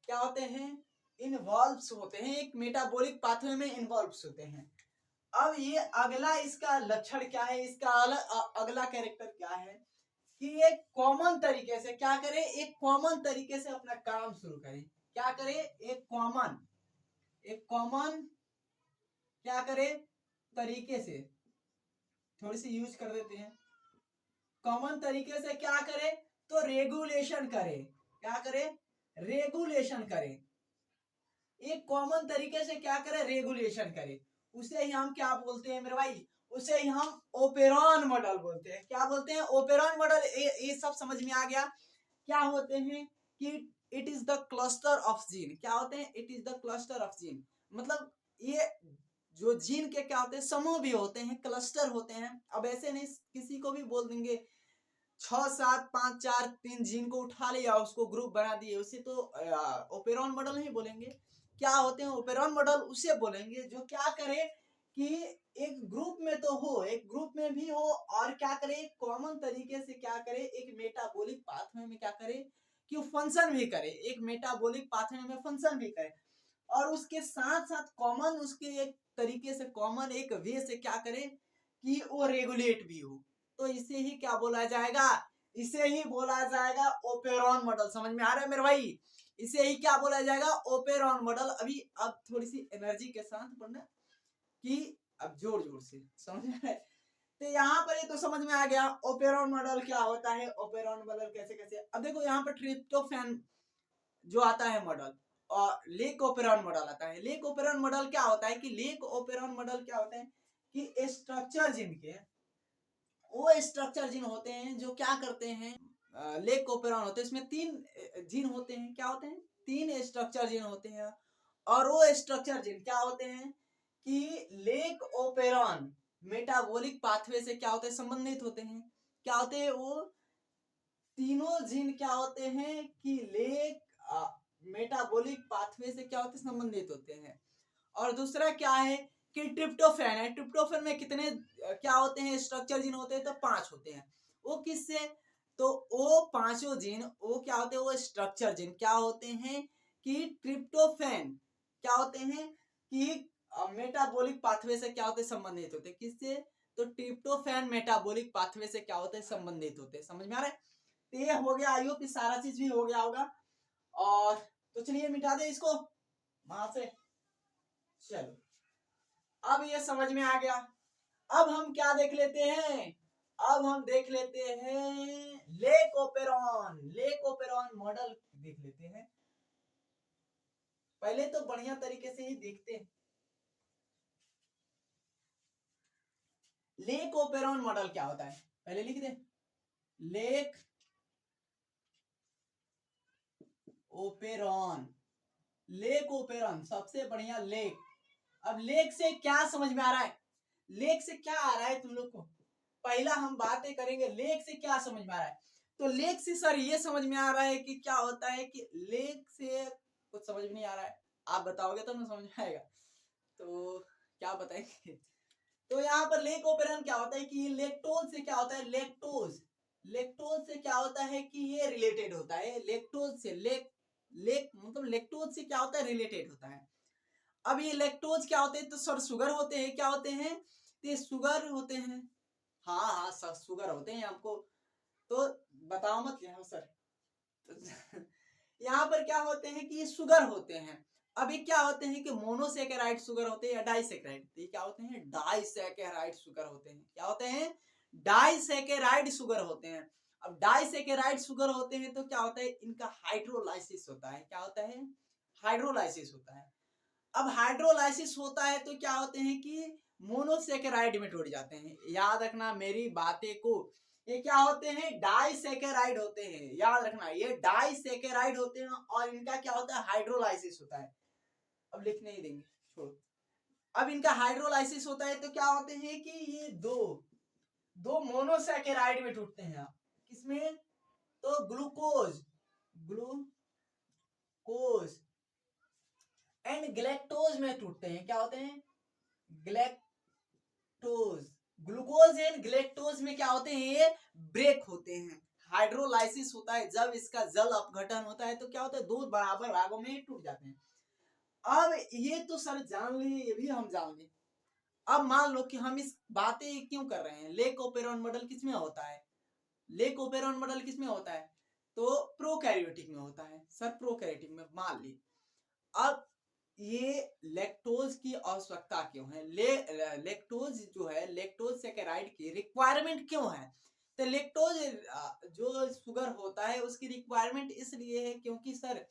क्या होते हैं, इन्वॉल्व्स होते हैं, एक मेटाबॉलिक पाथवे में इन्वॉल्व्स होते हैं। अब ये अगला इसका लक्षण क्या है, इसका अगला कैरेक्टर क्या है कि एक कॉमन तरीके से क्या करे, एक कॉमन तरीके से अपना काम शुरू करे। क्या करे, एक कॉमन क्या करे तरीके से, थोड़ी सी यूज कर देते हैं, कॉमन तरीके से क्या करे, तो रेगुलेशन करे। क्या करे, रेगुलेशन करे, एक कॉमन तरीके से क्या करे, रेगुलेशन करे। उसे ही हम क्या बोलते हैं मेरे भाई, उसे ही हम ओपेरॉन मॉडल बोलते हैं। क्या बोलते हैं, ओपेरॉन मॉडल। ये सब समझ में आ गया। क्या होते हैं कि it is the cluster of gene. क्या होते हैं, it is the cluster of gene, मतलब ये जो जीन के क्या होते हैं, समूह भी होते हैं, क्लस्टर होते हैं। अब ऐसे नहीं किसी को भी बोल देंगे 6 7 5 4 3 जीन को उठा लिया, उसको ग्रुप बना दिए, उसे तो ओपेरॉन मॉडल नहीं बोलेंगे। क्या होते हैं ओपेरॉन मॉडल, उसे बोलेंगे जो क्या करे कि एक ग्रुप में तो हो, एक ग्रुप में भी हो, और क्या करे, एक कॉमन तरीके से क्या करे, एक मेटाबॉलिक पाथवे में क्या करे कि फंक्शन भी करे, एक मेटाबॉलिक पाथवे में फंक्शन भी करे, और उसके साथ साथ कॉमन, उसके एक तरीके से कॉमन एक वे से क्या करे कि वो रेगुलेट भी हो। तो इसे ही क्या बोला जाएगा, इसे ही बोला जाएगा ओपेरॉन मॉडल। समझ में आ रहा है मेरे भाई, इसे ही क्या बोला जाएगा, ओपेरॉन मॉडल। अभी अब थोड़ी सी एनर्जी के साथ पढ़ना कि अब जोर जोर से समझ में आए। तो यहाँ पर ये तो समझ में आ गया ओपेरॉन मॉडल क्या होता है, ओपेरॉन मॉडल कैसे कैसे। अब देखो यहाँ पर ट्रिप्टोफैन जो आता है मॉडल और लेक ओपेरॉन मॉडल आता है। लेक ओपेरॉन मॉडल क्या होता है कि लेक ओपेरॉन मॉडल क्या होता है कि स्ट्रक्चर जिनके वो स्ट्रक्चर जिन होते हैं जो क्या करते हैं, लेक ओपेरॉन होते हैं, इसमें 3 जीन होते हैं। क्या होते हैं? 3 स्ट्रक्चर जीन होते हैं। और वो स्ट्रक्चर जीन क्या होते हैं कि लेक ओपेरॉन मेटाबॉलिक पाथवे से क्या होते हैं, संबंधित होते हैं। क्या होते हैं वो तीनों जीन? क्या होते हैं कि लेक मेटाबॉलिक पाथवे से क्या होते हैं, संबंधित होते हैं। और दूसरा क्या है कि ट्रिप्टोफैन है। ट्रिप्टोफैन में कितने क्या होते हैं, स्ट्रक्चर जीन होते हैं? तो 5 होते हैं। वो किससे? तो वो पांचों जीन वो क्या होते हैं, वो स्ट्रक्चर जीन क्या होते हैं कि ट्रिप्टोफैन क्या होते हैं कि मेटाबॉलिक पाथवे से क्या होते हैं, संबंधित होते हैं। किससे? तो ट्रिप्टोफैन मेटाबॉलिक पाथवे से क्या होते हैं, संबंधित होते हैं। समझ में आ रहा है? तो ये हो गया, आई होप सारा चीज भी हो गया होगा। और तो चलिए मिटा दे इसको वहां से। चलो अब ये समझ में आ गया। अब हम क्या देख लेते हैं, अब हम देख लेते हैं lake operon. Lake operon model देख लेते हैं। पहले तो बढ़िया तरीके से ही देखते हैं लेक ओपेरॉन मॉडल क्या होता है। पहले लिख दे लेक ओपेरॉन। लेक ओपेरॉन सबसे बढ़िया लेक। अब लेक से क्या समझ में आ रहा है, लेक से क्या आ रहा है तुम लोग को? पहला हम बातें करेंगे लेक से क्या समझ में आ रहा है। तो लेक से सर ये समझ में आ रहा है कि क्या होता है कि लेक से कुछ समझ में नहीं आ रहा है, आप बताओगे तो ना समझ में आएगा। तो क्या बताएंगे। तो यहाँ पर लेक ओपेरॉन क्या होता है कि लेक्टोज से क्या होता है, लेक्टोज। लेक्टोज से क्या होता है कि ये रिलेटेड होता है लेक्टोज से। लेक लेक मतलब लेक्टोज से क्या होता है, रिलेटेड होता है। अब ये लेक्टोज क्या होते हैं, तो सर शुगर होते हैं। क्या होते हैं? तो ये शुगर होते हैं। हाँ हाँ सर शुगर होते हैं हमको तो बताओ मत यहाँ सर। तो यहाँ पर क्या होते हैं कि शुगर होते हैं। अभी क्या होते हैं कि मोनोसेकेराइड शुगर होते हैं या डाइसेकेराइड। तो ये क्या होते हैं, डाइसेकेराइड शुगर होते हैं। क्या होते हैं? डाइसेकेराइड शुगर होते हैं। अब डाइसेकेराइड शुगर होते हैं तो क्या होता है, इनका हाइड्रोलाइसिस होता है। क्या होता है? हाइड्रोलाइसिस होता है। अब हाइड्रोलाइसिस होता है तो क्या होते हैं कि मोनोसेकेराइड में टूट जाते हैं। याद रखना मेरी बातें को, ये क्या होते हैं, डाइसेकेराइड होते हैं। याद रखना ये डाइसेकेराइड होते हैं और इनका क्या होता है, हाइड्रोलाइसिस होता है। अब लिखने ही देंगे, छोड़ो। अब इनका हाइड्रोलाइसिस होता है तो क्या होते हैं कि ये दो दो मोनोसेकेराइड में टूटते हैं। किसमें? तो ग्लूकोज ग्लूकोज एंड ग्लैक्टोज में टूटते हैं। क्या होते हैं? ग्लैक्टोज। ग्लूकोज एंड ग्लैक्टोज में क्या होते हैं, ये ब्रेक होते हैं। हाइड्रोलाइसिस होता है जब इसका जल अपघटन होता है तो क्या होता है, दो बराबर भागों में टूट जाते हैं। अब ये तो सर जान लिए, ये भी हम जान लिए। अब मान लो कि हम इस बातें क्यों कर रहे हैं, लेक ओपेरॉन मॉडल किसमें होता है, लेक ओपेरॉन मॉडल किसमें होता है, तो प्रोकैरियोटिक में होता है सर। प्रोकैरियोटिक में मान ली। अब ये लैक्टोज की आवश्यकता क्यों है, लैक्टोज जो है, लैक्टोज सेकेराइड की रिक्वायरमेंट क्यों है। तो लैक्टोज जो शुगर होता है उसकी रिक्वायरमेंट इसलिए है क्योंकि सर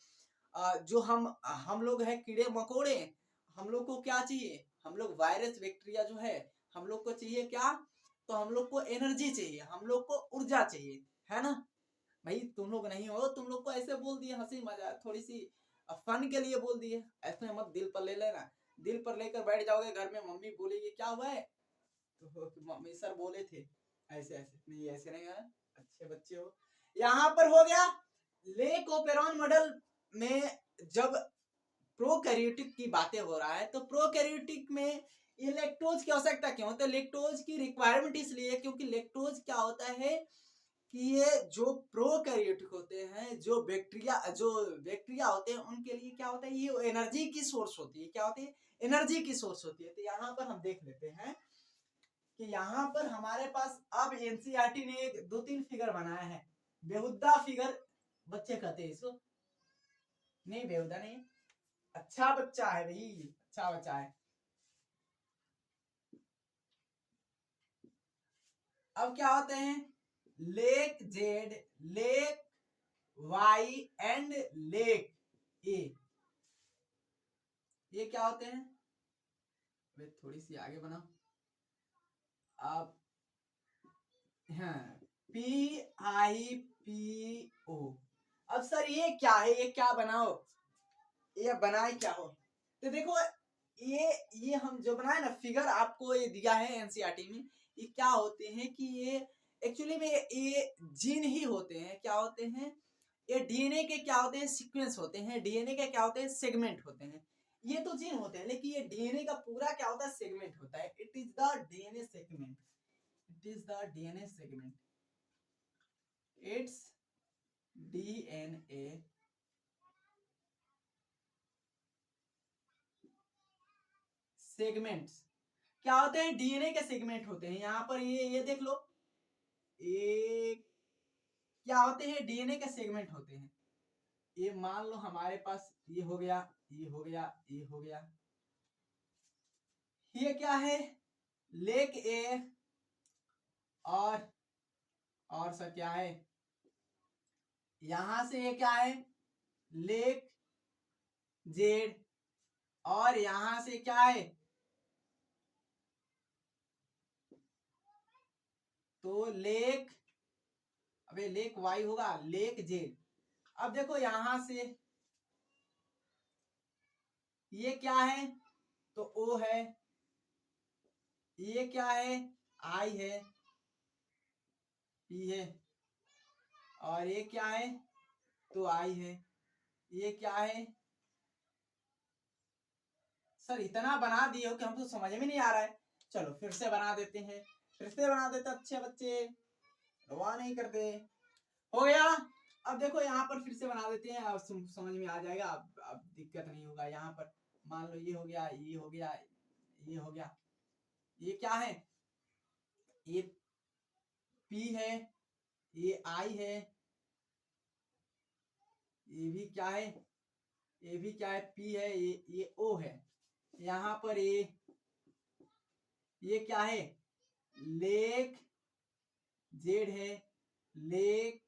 जो हम लोग है कीड़े मकोड़े, हम लोग को क्या चाहिए, हम लोग वायरस बैक्टीरिया जो है, हम लोग को चाहिए क्या, तो हम लोग को एनर्जी चाहिए, हम लोग को ऊर्जा चाहिए, है ना। भाई तुम लोग नहीं हो, तुम लोग को ऐसे बोल दिए हंसी मजाक थोड़ी सी फन के लिए बोल दिए, ऐसे मत दिल पर ले लेना। दिल पर लेकर बैठ जाओगे घर में, मम्मी बोलेगी क्या हुआ है, तो मम्मी सर बोले थे ऐसे ऐसे, नहीं ऐसे नहीं है, अच्छे बच्चे हो। यहाँ पर हो गया लेक ओपेरॉन मॉडल में जब प्रोकैरियोटिक की बातें हो रहा है तो प्रोकैरियोटिक में ये लैक्टोज की आवश्यकता क्यों होता है, लैक्टोज की रिक्वायरमेंट इसलिए क्योंकि लैक्टोज क्या होता है कि ये जो प्रोकैरियोटिक होते हैं, जो बैक्टीरिया होते हैं उनके लिए क्या होता है, ये एनर्जी की सोर्स होती है। क्या होती है, एनर्जी की सोर्स होती है। तो यहाँ पर हम देख लेते हैं कि यहाँ पर हमारे पास अब एनसीईआरटी ने एक 2-3 फिगर बनाया है। बेहुदा फिगर बच्चे कहते हैं इसको, नहीं बेहुदा नहीं, अच्छा बच्चा है भाई, अच्छा बच्चा है। अब क्या होते हैं, lac Z, lac Y and lac A, ये क्या होते हैं, वे थोड़ी सी आगे बनाओ अब, हाँ, पी आई पी ओ। अब सर ये क्या है, ये क्या बनाओ, ये बनाए क्या हो, तो देखो ये हम जो बनाए ना फिगर, आपको ये दिया है एनसीईआरटी में, ये क्या होते हैं कि ये एक्चुअली में ये जीन ही होते हैं, क्या होते हैं, ये डीएनए के क्या होते हैं, सीक्वेंस होते हैं, डीएनए के क्या होते हैं, सेगमेंट होते हैं, ये तो जीन होते हैं, लेकिन ये डीएनए का पूरा क्या होता है, सेगमेंट होता है, it is the DNA segment, it is the DNA segment, it's DNA segments, क्या होते हैं, डीएनए के सेगमेंट होते हैं, यहाँ पर ये देख लो, ये क्या होते हैं, डीएनए के सेगमेंट होते हैं, ये मान लो हमारे पास ये हो गया, ये हो गया, ये हो गया, ये क्या है, लेक ए, और सर क्या है, यहां से ये क्या है, लेक जेड, और यहां से क्या है, तो लेक, अबे लेक वाई होगा, लेक जेड। अब देखो यहां से ये क्या है, तो ओ है, ये क्या है, आई है, पी है, और ये क्या है, तो आई है, ये क्या है, सर इतना बना दिए हो कि हमको समझ में नहीं आ रहा है, चलो फिर से बना देते हैं, फिर से बना देते, अच्छे बच्चे रवा नहीं करते, हो गया। अब देखो यहाँ पर फिर से बना देते हैं, अब समझ में आ जाएगा, अब दिक्कत नहीं होगा, यहाँ पर मान लो ये हो गया, ये हो गया, ये हो गया, ये क्या है, ये पी है, ये आई है, ये भी क्या है, ये भी क्या है, पी है, ये ओ है, यहाँ पर ये क्या है, लेक जेड है, लेक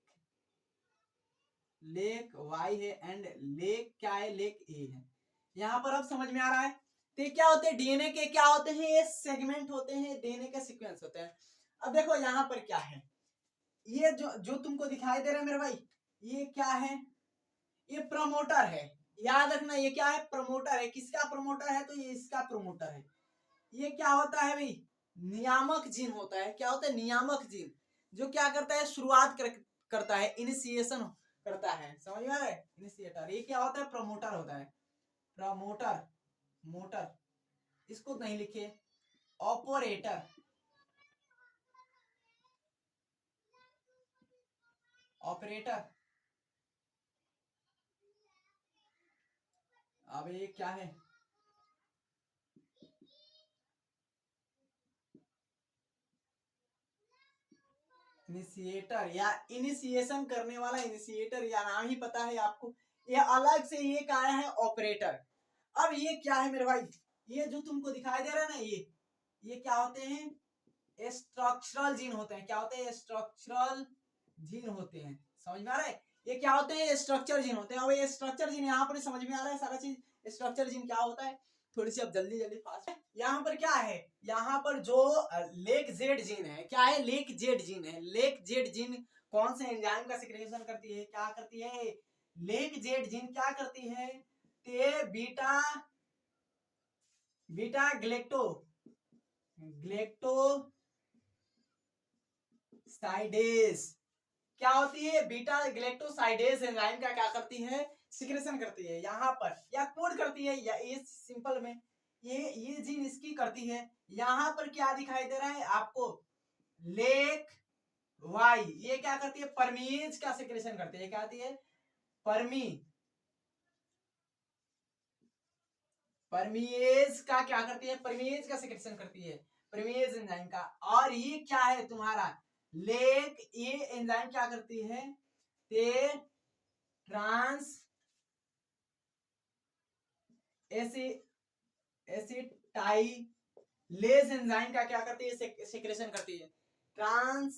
लेक वाई है, एंड लेक क्या है, लेक ए है, यहाँ पर अब समझ में आ रहा है, तो ये क्या होते हैं, डीएनए के क्या होते हैं, ये सेगमेंट होते हैं, डीएनए के सीक्वेंस होते हैं। अब देखो यहाँ पर क्या है, ये जो तुमको दिखाई दे रहा है मेरे भाई, ये क्या है, ये प्रमोटर है, याद रखना, ये क्या है, प्रमोटर है, किसका प्रमोटर है, तो ये इसका प्रमोटर है, ये क्या होता है भाई, नियामक जीन होता है, क्या होता है, नियामक जीन, जो क्या करता है, शुरुआत करता है, इनिशिएशन करता है, समझ में आ रहा है, इनिशिएटर, ये क्या होता है, प्रमोटर होता है, प्रमोटर, मोटर, इसको नहीं लिखे, ऑपरेटर, ऑपरेटर, अब ये क्या है, इनिशिएटर या इनिशिएशन करने वाला, इनिशिएटर या नाम ही पता है आपको, ये अलग से ये क्या है, ऑपरेटर। अब ये क्या है मेरे भाई, ये जो तुमको दिखाई दे रहा है ना, ये क्या होते हैं, स्ट्रक्चरल जीन होते हैं, क्या होते हैं, स्ट्रक्चरल जीन होते हैं, समझ में आ रहा है, ये क्या होते हैं, स्ट्रक्चर जीन होते हैं। अब ये स्ट्रक्चर जीन यहाँ पर समझ में आ रहा है सारा चीज, स्ट्रक्चर जीन क्या होता है, थोड़ी सी अब जल्दी जल्दी फास्ट, यहाँ पर क्या है, यहाँ पर जो लेक जेड जीन है, क्या है, लेक जेड जीन है, लेक जेड जीन कौन से एंजाइम का सिक्रेशन करती है, क्या करती है, लेक जेड जीन क्या करती है, ते बीटा बीटा ग्लेक्टोसाइडेज, क्या होती है, बीटा ग्लेक्टोसाइडेज एंजाइम का क्या करती है, सिक्रेशन करती है, यहाँ पर या कोड करती है, या ये सिंपल में ये जीन इसकी करती है, यहाँ पर क्या दिखाई दे रहा है आपको, लेक वाई, ये क्या करती है, परमीज का सिक्रेशन करती है, क्या आती है, परमीज का क्या करती है, परमीज का सिक्रेशन करती है, परमीज एंजाइम का। और ये क्या है तुम्हारा, लेक, ये एंजाइम क्या करती है, ते ट्रांस एसिटाइलेज एंजाइम का क्या करती है, सिक्रेशन करती है, ट्रांस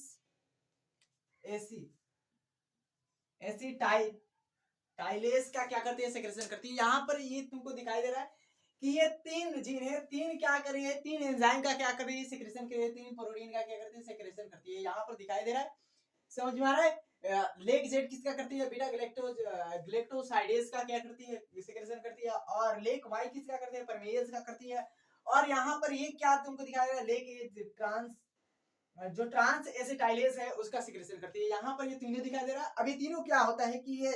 एसिटाइलेस का क्या करती है, सेक्रेशन करती है। यहाँ पर ये तुमको दिखाई दे रहा है कि ये 3 जीन है, 3 क्या कर रही है, 3 एंजाइम का क्या कर रही है, सेक्रेशन कर रही है, 3 प्रोटीन का क्या करती है, सेक्रेशन करती है। यहाँ पर दिखाई दे रहा है, समझ में आ रहा है। लेग जेड किसका करती है, बीटा ग्लेक्टोसाइडेज का क्या करती है, सेक्रेशन करती है। और लेग वाई किसका करती है, परमेज का करती है। और यहाँ पर ये क्या तुमको दिखाई दे रहा है, लेग ट्रांस एसिटाइलेज है उसका सिक्रेशन करती है। यहाँ पर ये तीनों दिखाई दे रहा है। अभी तीनों क्या होता है कि ये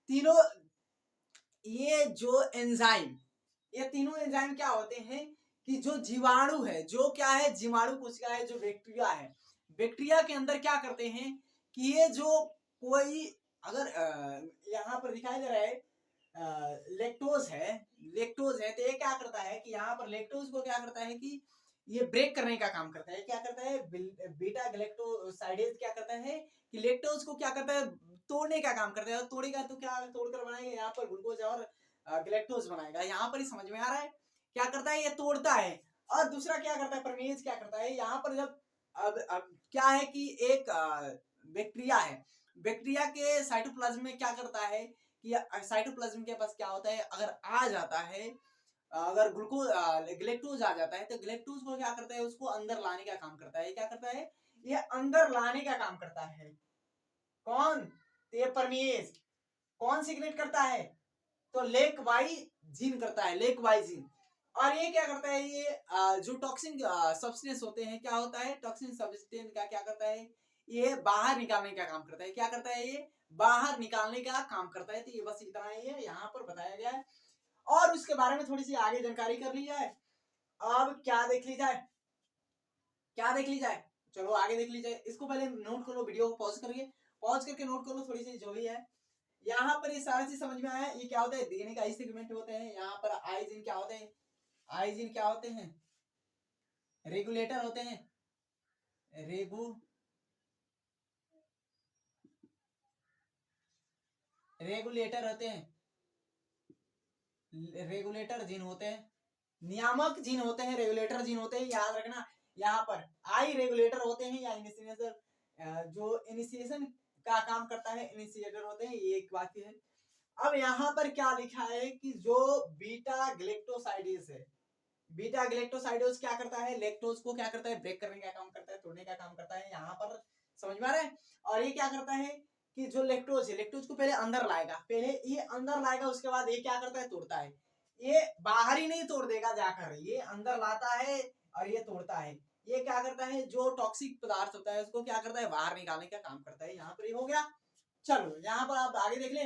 तीनों ये तीनों एंजाइम क्या होते हैं कि जो जीवाणु है, जो क्या है, जीवाणु कोशिका है, जो बैक्टीरिया है, बैक्टीरिया के अंदर क्या करते हैं कि ये जो कोई अगर यहाँ पर दिखाई दे रहा है लेक्टोज है तो ये क्या करता है कि यहाँ पर लेक्टोज को क्या करता है कि ये ब्रेक करने का काम करता है। क्या करता है, बीटा ग्लेक्टोसाइडेज क्या करता है कि लेक्टोज को क्या करता है, तोड़ने का काम करता है। तोड़ेगा तो क्या तोड़कर बनाएगा, यहाँ पर ग्लूकोज और ग्लेक्टोज बनाएगा। यहाँ पर ही समझ में आ रहा है, क्या करता है, ये तोड़ता है। और दूसरा क्या करता है, परमेज क्या करता है। यहाँ पर जब अब क्या है कि एक बैक्टीरिया है, बैक्टीरिया के साइटोप्लाज्म में क्या करता है कि साइटोप्लाज्म के पास क्या होता है, अगर आ जाता है, अगर ग्लेक्टोज आ जाता है तो ग्लेक्टोज को क्या करता है, उसको अंदर लाने का काम करता है। क्या करता है, ये अंदर लाने का काम करता है। कौन, तो ये परमेज कौन सिक्रेट करता है, तो लेक वाई जीन करता है, लेक वाई जीन। और ये क्या करता है, ये जो टॉक्सिन सब्सटेंस होते हैं, क्या होता है, टॉक्सिन सब्सटेंस का क्या करता है, ये बाहर निकालने का काम करता है। क्या करता है, ये बाहर निकालने का काम करता है। तो ये बस इतना ही है, यहाँ पर बताया गया है। और उसके बारे में थोड़ी सी आगे जानकारी कर ली जाए। अब क्या देख ली जाए, चलो आगे देख ली जाए। इसको पहले नोट कर लो, वीडियो को पॉज करके नोट कर लो थोड़ी सी जो भी है। यहाँ पर ये सारा चीज समझ में आया। ये क्या होता है, डीएनए का आई सेगमेंट होते हैं। यहाँ पर आइजीन क्या होते हैं, रेगुलेटर होते हैं, रेगुलेटर होते हैं, रेगुलेटर जीन होते हैं, नियामक जीन होते हैं, रेगुलेटर जीन होते हैं, याद रखना। यहाँ पर आई रेगुलेटर होते हैं या इनिशिएटर जो इनिशिएशन का काम करता है, इनिशिएटर होते हैं, ये एक बात है। अब यहाँ पर क्या लिखा है कि जो बीटा ग्लेक्टोसाइडेज है, बीटा ग्लेक्टोसाइडेज क्या करता है, लेक्टोज को क्या करता है, ब्रेक करने का काम करता है, तोड़ने का काम करता है। यहाँ पर समझ में आ रहा है। और ये क्या करता है कि जो लेक्टोज है, लेक्टोज को पहले अंदर लाएगा, उसके बाद ये क्या करता है, तोड़ता है। ये बाहर ही नहीं तोड़ देगा जाकर, ये अंदर लाता है और ये तोड़ता है। ये क्या करता है, जो टॉक्सिक पदार्थ होता है उसको क्या करता है, बाहर निकालने का काम करता है। यहाँ पर ये हो गया। चलो यहाँ पर आप आगे देख ले।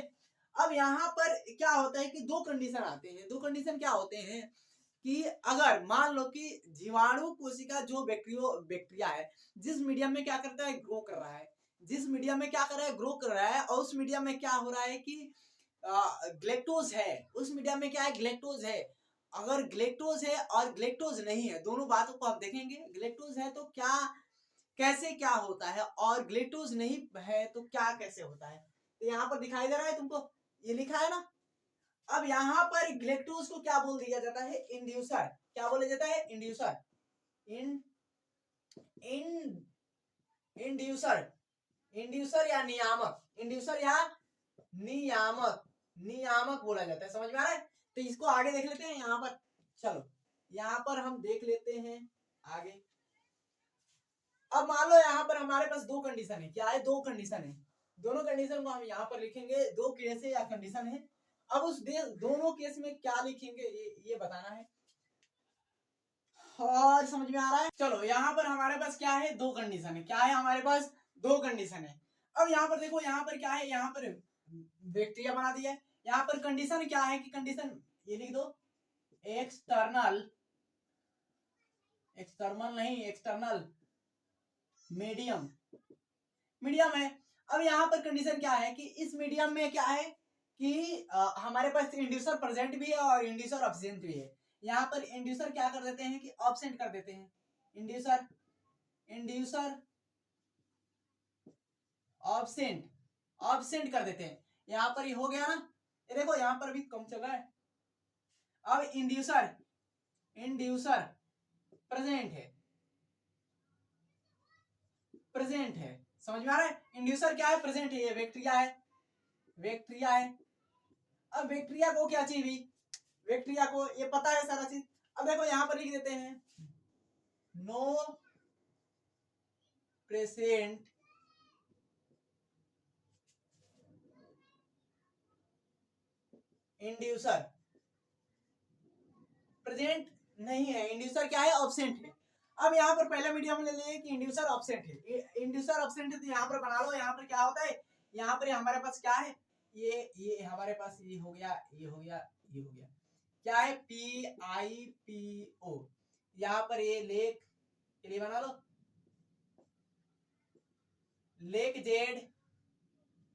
अब यहाँ पर क्या होता है कि दो कंडीशन आते हैं। दो कंडीशन क्या होते हैं कि अगर मान लो कि जीवाणु कोशिका जो बैक्टीरिया है, जिस मीडियम में क्या करता है, ग्रो कर रहा है, जिस मीडियम में क्या कर रहा है, ग्रो कर रहा है, और उस मीडियम में क्या हो रहा है कि ग्लेक्टोज है, उस मीडियम में क्या है, ग्लेक्टोज है। अगर ग्लेक्टोज है और ग्लेक्टोज नहीं है, दोनों बातों को आप देखेंगे। ग्लेक्टोज है तो क्या कैसे क्या होता है, और ग्लेक्टोज नहीं है तो क्या कैसे होता है। तो यहाँ पर दिखाई दे रहा है तुमको, ये लिखा है ना। अब यहाँ पर ग्लेक्टोज को क्या बोल दिया जाता है, इंड्यूसर। क्या बोला जाता है, इंड्यूसर। इंड्यूसर या नियामक, नियामक बोला जाता है। समझ में आ रहा है। तो इसको आगे देख लेते हैं यहाँ पर। चलो यहाँ पर हम देख लेते हैं आगे। अब मान लो यहाँ पर हमारे पास दो कंडीशन है। क्या है, दो कंडीशन है। दोनों कंडीशन को हम यहाँ पर लिखेंगे। दो केस है या कंडीशन है। अब उस दोनों केस में क्या लिखेंगे ये बताना है। और समझ में आ रहा है। चलो यहाँ पर हमारे पास क्या है, दो कंडीशन है। क्या है हमारे पास, दो कंडीशन है। अब यहाँ पर देखो, यहाँ पर क्या है, यहाँ पर बैक्टीरिया बना दिया है। यहाँ पर कंडीशन क्या है कि कंडीशन ये लिख दो, एक्सटर्नल मीडियम है। अब यहाँ पर कंडीशन क्या है कि इस मीडियम में क्या है कि हमारे पास इंड्यूसर प्रेजेंट भी है और इंड्यूसर अब्सेंट भी है। यहाँ पर इंड्यूसर क्या कर देते हैं कि अब्सेंट कर देते हैं। इंड्यूसर अब्सेंट कर देते हैं। यहाँ पर ये हो गया ना। ये देखो यहाँ पर भी कम चल रहा है। अब इंड्यूसर प्रेजेंट है। प्रेजेंट है। समझ में आ रहा है? इंड्यूसर क्या है? प्रेजेंट है। ये बैक्टीरिया है, बैक्टीरिया है। अब बैक्टीरिया को क्या चाहिए? बैक्टीरिया को ये पता है सारा चीज। अब देखो यहां पर लिख देते हैं नो प्रेजेंट इंड्यूसर, प्रेजेंट नहीं है। इंड्यूसर क्या है? ऑब्सेंट है। अब यहाँ पर पहला मीडियम ले लिए कि इंड्यूसर ऑब्सेंट है। इंड्यूसर ऑब्सेंट है तो यहाँ पर बना लो। यहाँ पर क्या होता है? यहाँ पर हमारे पास क्या है? ये हमारे पास ये हो गया, ये हो गया, ये हो गया। क्या है? PIPO। यहाँ पर ये लेक के लिए बना लो, lac Z,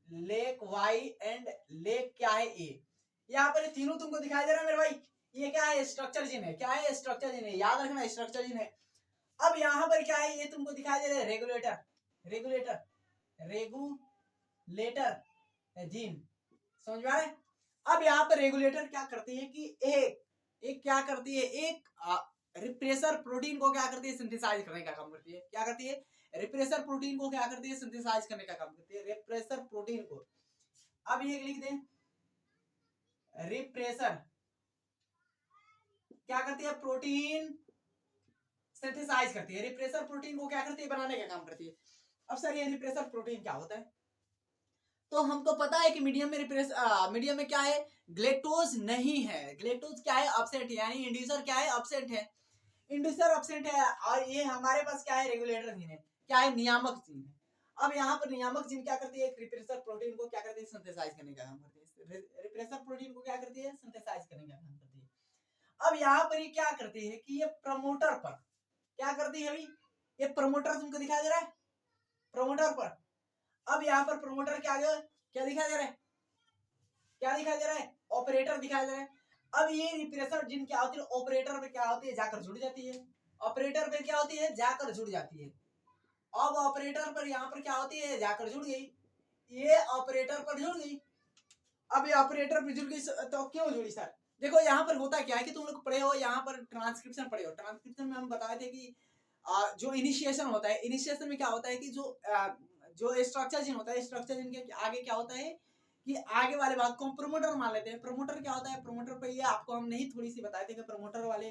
lac Y and lac क्या है? ए। यहाँ पर तीनों तुमको दिखाई दे रहा है मेरे भाई। ये क्या है? स्ट्रक्चर जिन है। क्या है? स्ट्रक्चर जिन है। याद रखना स्ट्रक्चर जिन है। अब यहाँ पर क्या है? ये तुमको दिखाई दे रहा है रेगुलेटर, रेगुलेटर, रेगुलेटर जीन। समझ में आ रहा है? अब यहाँ पर रेगुलेटर क्या करती है कि एक क्या करती है? एक रिप्रेसर प्रोटीन को क्या करती है? सिंथेसाइज करने का काम करती है। क्या करती है? रिप्रेसर प्रोटीन को क्या करती है? सिंथेसाइज करने का काम करती है। रिप्रेसर प्रोटीन को, अब ये लिख दें, रिप्रेसर क्या करती है? प्रोटीन सिंथेसाइज करती है। रिप्रेसर प्रोटीन को क्या करती है? बनाने का काम करती है। अब सर ये रिप्रेसर प्रोटीन क्या होता है? तो हमको पता है कि मीडियम में मीडियम में क्या है? ग्लेक्टोज नहीं है। ग्लेक्टोज क्या है? अपसेंट है। यानी इंड्यूसर क्या है? अपसेंट है। इंड्यूसर अपसेंट है। और ये हमारे पास क्या है? रेगुलेटर जीन है। क्या है? नियामक जीन है। अब यहाँ पर नियामक जीन क्या करती है? रिप्रेसर प्रोटीन को क्या करती है? सिंथेसाइज करने का काम करती है। रिप्रेसर प्रोटीन को क्या करती है? सिंथेसाइज करने का काम करती है। अब यहाँ पर ये क्या करती है कि ये प्रमोटर पर क्या करती है? अभी ये प्रमोटर तुमको दिखाई दे रहा है, प्रमोटर पर। अब यहाँ पर प्रमोटर क्या दिखाई दे रहा है? क्या दिखाई दे रहा है? ऑपरेटर दिखाई दे रहा है। अब ये रिप्रेसर जिन क्या होती है? ऑपरेटर पे क्या होती है? जाकर जुड़ जाती है। ऑपरेटर पे क्या होती है? जाकर जुड़ जाती है। अब ऑपरेटर पर यहाँ पर क्या होती है? जाकर जुड़ गई। ये ऑपरेटर पर जुड़ गई। अब ये ऑपरेटर पर जुड़ गई तो क्यों जुड़ी सर? देखो यहाँ पर होता क्या है कि तुम लोग पढ़े हो, यहाँ पर ट्रांसक्रिप्शन पढ़े हो। ट्रांसक्रिप्शन में हम बताए थे कि जो इनिशिएशन होता है, इनिशिएशन में क्या होता है कि जो स्ट्रक्चर जिन होता है, स्ट्रक्चर जिन के आगे क्या होता है कि आगे वाले भाग को हम प्रोमोटर मान लेते हैं। प्रोमोटर क्या होता है? प्रोमोटर पर ये आपको हम नहीं थोड़ी सी बताए थे कि प्रोमोटर वाले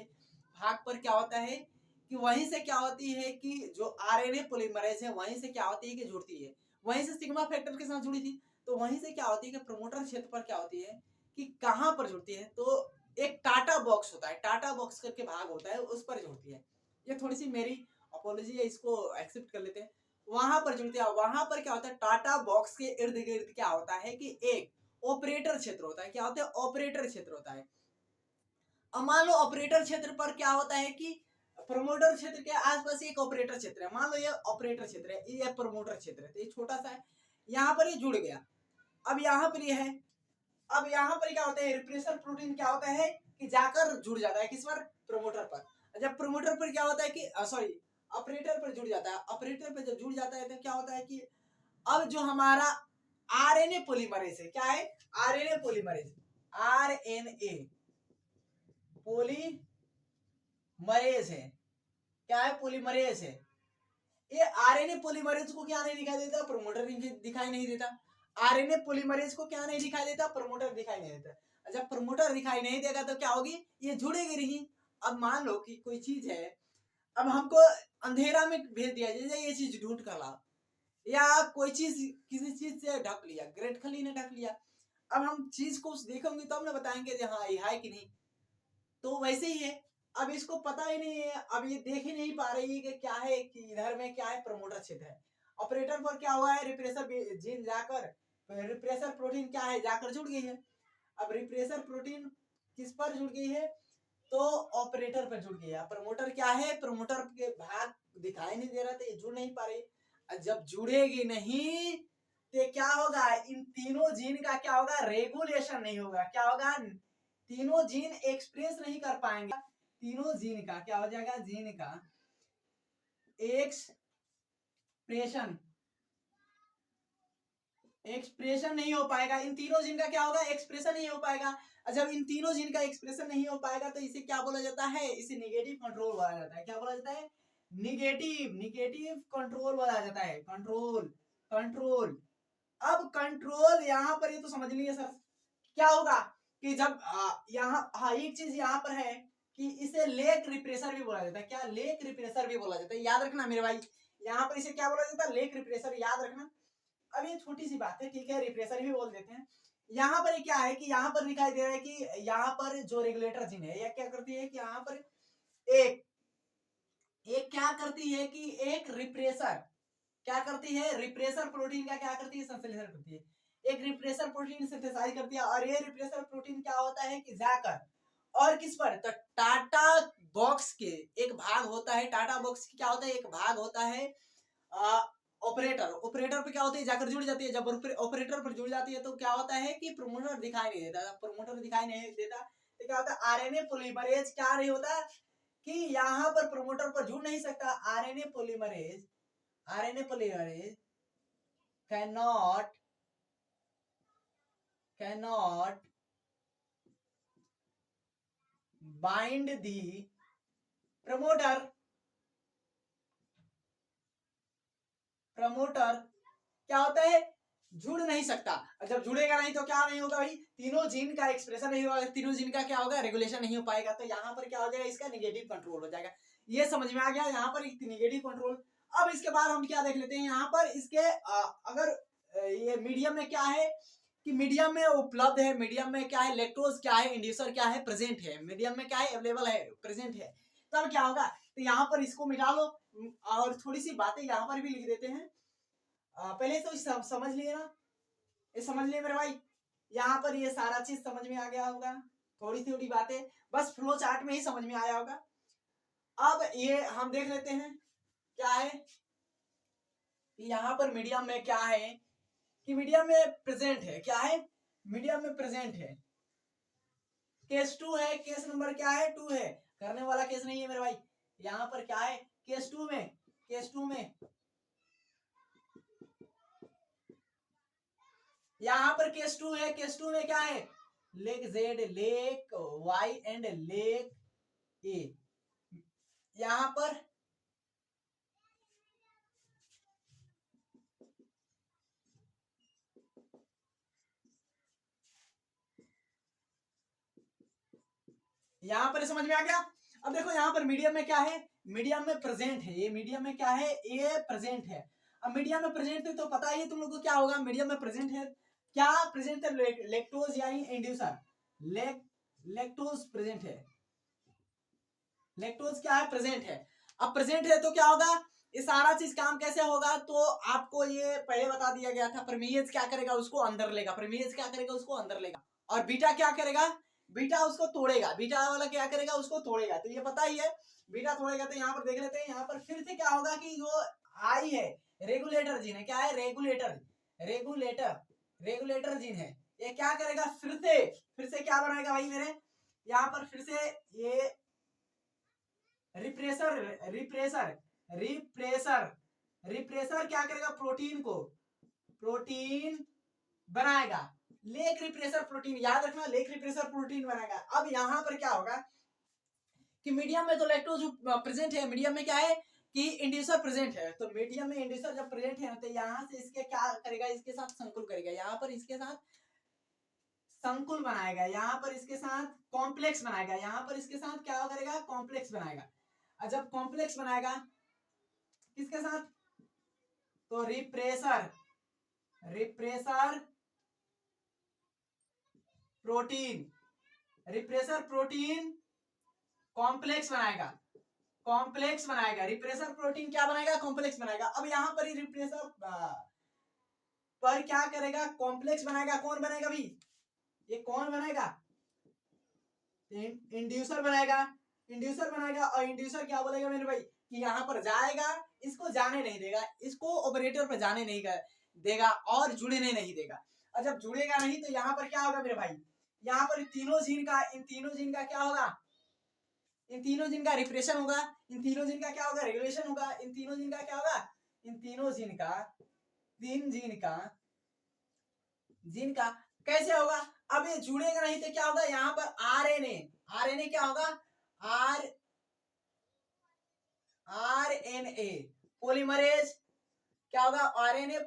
भाग पर क्या होता है कि वहीं से क्या होती है कि जो आरएनए पॉलीमरेज है वहीं से क्या होती है कि जुड़ती है। वहीं से सिग्मा फैक्टर के साथ जुड़ी थी। तो वहीं से क्या होती है कि प्रोमोटर क्षेत्र पर क्या होती है कि कहां पर जुड़ती है? तो एक टाटा बॉक्स होता है, टाटा बॉक्स करके भाग होता है, उस पर जुड़ती है। ये थोड़ी सी मेरी अपॉलॉजी है, इसको एक्सेप्ट कर लेते हैं। वहां पर जुड़ती है। वहां पर क्या होता है? टाटा बॉक्स के इर्द गिर्द क्या होता है कि एक ऑपरेटर क्षेत्र होता है। क्या होता है? ऑपरेटर क्षेत्र होता है। अब मान लो ऑपरेटर क्षेत्र पर क्या होता है कि प्रमोटर क्षेत्र के आसपास एक ऑपरेटर क्षेत्र है। मान लो ये ऑपरेटर क्षेत्र है, ये प्रमोटर क्षेत्र है, तो ये छोटा सा है। यहाँ पर ये जुड़ गया। अब यहाँ पर ये है। अब यहाँ पर क्या होता है? रिप्रेसर प्रोटीन क्या होता है कि जाकर जुड़ जाता है किस पर? प्रमोटर पर। जब प्रमोटर पर क्या होता है कि सॉरी ऑपरेटर पर जुड़ जाता है। ऑपरेटर पर जब जुड़ जाता है तो क्या होता है कि अब जो हमारा आरएनए पॉलीमरेज है, क्या है? आरएनए पॉलीमरेज, आरएनए पॉलीमरेज है। क्या है? पॉलीमरेज है। ये आरएनए पॉलीमरेज को क्या नहीं दिखाई देता? प्रमोटर दिखाई नहीं देता। आरएनए पॉलीमरेज को क्या नहीं दिखाई देता? प्रमोटर दिखाई नहीं देता। जब प्रमोटर दिखाई नहीं देगा तो क्या होगी? ये जुड़ेगी नहीं। अब मान लो कि कोई चीज है, अब हमको अंधेरा में भेज दिया जाए ये चीज ढूंढ कर लाओ, या कोई चीज किसी चीज से ढक लिया, ग्रेट खली ने ढक लिया। अब हम चीज को देखेंगे तो हम ना बताएंगे हाँ ये है कि नहीं। तो वैसे ही है। अब इसको पता ही नहीं है, अब ये देख ही नहीं पा रही है कि क्या है कि इधर में क्या है? प्रमोटर क्षेत्र है। ऑपरेटर पर क्या हुआ है? रिप्रेसर जीन जाकर रिप्रेसर प्रोटीन क्या है? जाकर जुड़ गई है। अब रिप्रेसर प्रोटीन किस पर जुड़ गई है? तो ऑपरेटर पर जुड़ गई है। प्रमोटर क्या है? प्रमोटर के भाग दिखाई नहीं दे रहा था, ये जुड़ नहीं पा रही। जब जुड़ेगी नहीं तो क्या होगा? इन तीनों जीन का क्या होगा? रेगुलेशन नहीं होगा। क्या होगा? तीनों जीन एक्सप्रेस नहीं कर पाएंगे। तीनों जीन का क्या हो जाएगा? जीन का एक्सप्रेशन नहीं हो पाएगा। इन तीनों जीन का क्या होगा? एक्सप्रेशन नहीं हो पाएगा। जब इन तीनों जीन का एक्सप्रेशन नहीं हो पाएगा तो इसे क्या बोला जाता है? इसे नेगेटिव कंट्रोल बोला जाता है। क्या बोला जाता है? निगेटिव निगेटिव कंट्रोल बोला जाता है, कंट्रोल कंट्रोल। अब कंट्रोल यहाँ पर ये तो समझ लीजिए सर क्या होगा कि जब यहाँ हाँ एक चीज यहाँ पर है कि इसे लेक रिप्रेशर भी बोला जाता है। क्या? लेक रिप्रेशर भी बोला जाता है, याद रखना मेरे भाई। यहाँ पर इसे क्या बोला जाता है? लेक रिप्रेशर, याद रखना। अब ये छोटी सी बात है, ठीक है, रिप्रेशर भी बोल देते हैं। यहाँ पर क्या है कि यहाँ पर दिखाई दे रहा है कि यहाँ पर जो रेगुलेटर जीन है यह क्या करती है कि यहाँ पर एक एक क्या करती है कि एक रिप्रेशर क्या करती है, रिप्रेशर प्रोटीन का क्या करती है, संश्लेषण करती है। एक रिप्रेशर प्रोटीन सिंथेसाइज करती है और ये रिप्रेशर प्रोटीन क्या होता है कि जाकर और किस पर, तो टाटा बॉक्स के एक भाग होता है, टाटा बॉक्स की क्या होता है, एक भाग होता है ऑपरेटर। ऑपरेटर पे क्या होती है, जाकर जुड़ जाती है। जब ऑपरेटर पर जुड़ जाती है तो क्या होता है कि प्रोमोटर दिखाई नहीं देता। प्रोमोटर दिखाई नहीं देता तो क्या होता है, आरएनए पॉलीमरेज क्या नहीं होता कि यहाँ पर प्रोमोटर पर जुड़ नहीं सकता। RNA polymerase cannot bind the promoter क्या होता है, जुड़ नहीं सकता। जब जुड़ेगा नहीं तो क्या नहीं होगा भाई, तीनों जीन का एक्सप्रेशन नहीं होगा, तीनों जीन का क्या होगा, रेगुलेशन नहीं हो पाएगा। तो यहाँ पर क्या हो जाएगा, इसका निगेटिव कंट्रोल हो जाएगा। ये समझ में आ गया यहाँ पर निगेटिव कंट्रोल। अब इसके बाद हम क्या देख लेते हैं यहाँ पर इसके अगर ये मीडियम में क्या है कि मीडियम में उपलब्ध है, मीडियम में क्या है, लैक्टोज क्या है, इंड्यूसर क्या है, प्रेजेंट है, मीडियम में क्या है, अवेलेबल है, प्रेजेंट है। तब क्या होगा, तो यहाँ पर इसको मिटा लो और थोड़ी सी बातें यहाँ पर भी लिख देते हैं। पहले तो समझ लिए ना, ये समझ लिए मेरे भाई, यहाँ पर ये सारा चीज समझ में आ गया होगा। थोड़ी थोड़ी बातें बस फ्लो चार्ट में ही समझ में आया होगा। अब ये हम देख लेते हैं क्या है कि यहाँ पर मीडियम में क्या है कि मीडियम में प्रेजेंट है, क्या है, मीडियम में प्रेजेंट है, केस 2 है, केस नंबर क्या है, 2 है, करने वाला केस नहीं है मेरे भाई। यहाँ पर क्या है, केस 2 में यहाँ पर केस 2 है, केस 2 में क्या है, lac Z, lac Y and lac A. यहाँ पर समझ में आ गया। अब देखो यहाँ पर मीडियम में क्या है, मीडियम में प्रेजेंट है, ये मीडियम में क्या है, ये प्रेजेंट है। अब मीडियम में प्रेजेंट है तो पता ही तुम लोग को क्या होगा, मीडियम में प्रेजेंट है, क्या प्रेजेंट है, लेक्टोज यानी इंड्यूसर, लेक्टोज प्रेजेंट है, लेक्टोज क्या है, प्रेजेंट है। अब प्रेजेंट है तो क्या होगा, ये सारा चीज काम कैसे होगा, तो आपको ये पहले बता दिया गया था। परमीएज क्या करेगा, उसको अंदर लेगा, परमीएज क्या करेगा, उसको अंदर लेगा, और बीटा क्या करेगा, बीटा उसको तोड़ेगा, बीटा वाला क्या करेगा, उसको तोड़ेगा। तो ये पता ही है, बीटा तोड़ेगा। तो यहाँ पर देख लेते हैं, यहाँ पर फिर से क्या होगा कि जो आई है, रेगुलेटर जीन है, क्या है, रेगुलेटर जीन है, ये क्या करेगा, फिर से क्या बनाएगा भाई मेरे, यहाँ पर फिर से ये रिप्रेसर क्या करेगा, प्रोटीन बनाएगा, लेक रिप्रेसर प्रोटीन, याद रखना, लेक रिप्रेसर प्रोटीन बनाएगा। अब यहाँ पर क्या होगा कि मीडियम में तो लैक्टोज प्रेजेंट है, मीडियम में क्या है कि इंड्यूसर प्रेजेंट है। तो मीडियम में इंड्यूसर जब प्रेजेंट है तो यहाँ से इसके क्या करेगा, इसके साथ संकुल करेगा, यहाँ पर इसके साथ संकुल बनाएगा, यहाँ पर इसके साथ कॉम्प्लेक्स बनाएगा, यहाँ पर इसके साथ क्या करेगा, कॉम्प्लेक्स बनाएगा। और जब कॉम्प्लेक्स बनाएगा किसके साथ, तो रिप्रेसर प्रोटीन कॉम्प्लेक्स बनाएगा, रिप्रेसर प्रोटीन क्या बनाएगा, कॉम्प्लेक्स बनाएगा। अब यहाँ पर ही रिप्रेसर पर क्या करेगा, कॉम्प्लेक्स बनाएगा। कौन बनेगा भाई, ये कौन बनेगा, इंड्यूसर बनाएगा, और इंड्यूसर क्या बोलेगा मेरे भाई कि यहाँ पर जाएगा, इसको जाने नहीं देगा, इसको ऑपरेटर पर जाने नहीं देगा और जुड़ने नहीं देगा। और जब जुड़ेगा नहीं तो यहाँ पर क्या होगा मेरे भाई, यहाँ पर इन तीनों जीन का क्या होगा, इन तीनों जीन का रिप्रेशन होगा, इन तीनों जीन का क्या होगा, रेगुलेशन होगा, इन तीनों जीन का क्या होगा, जीन का कैसे होगा। अब ये जुड़ेगा नहीं तो क्या होगा, यहाँ पर आरएनए क्या होगा, आरएनए पॉलीमरेज क्या होगा, आरएनए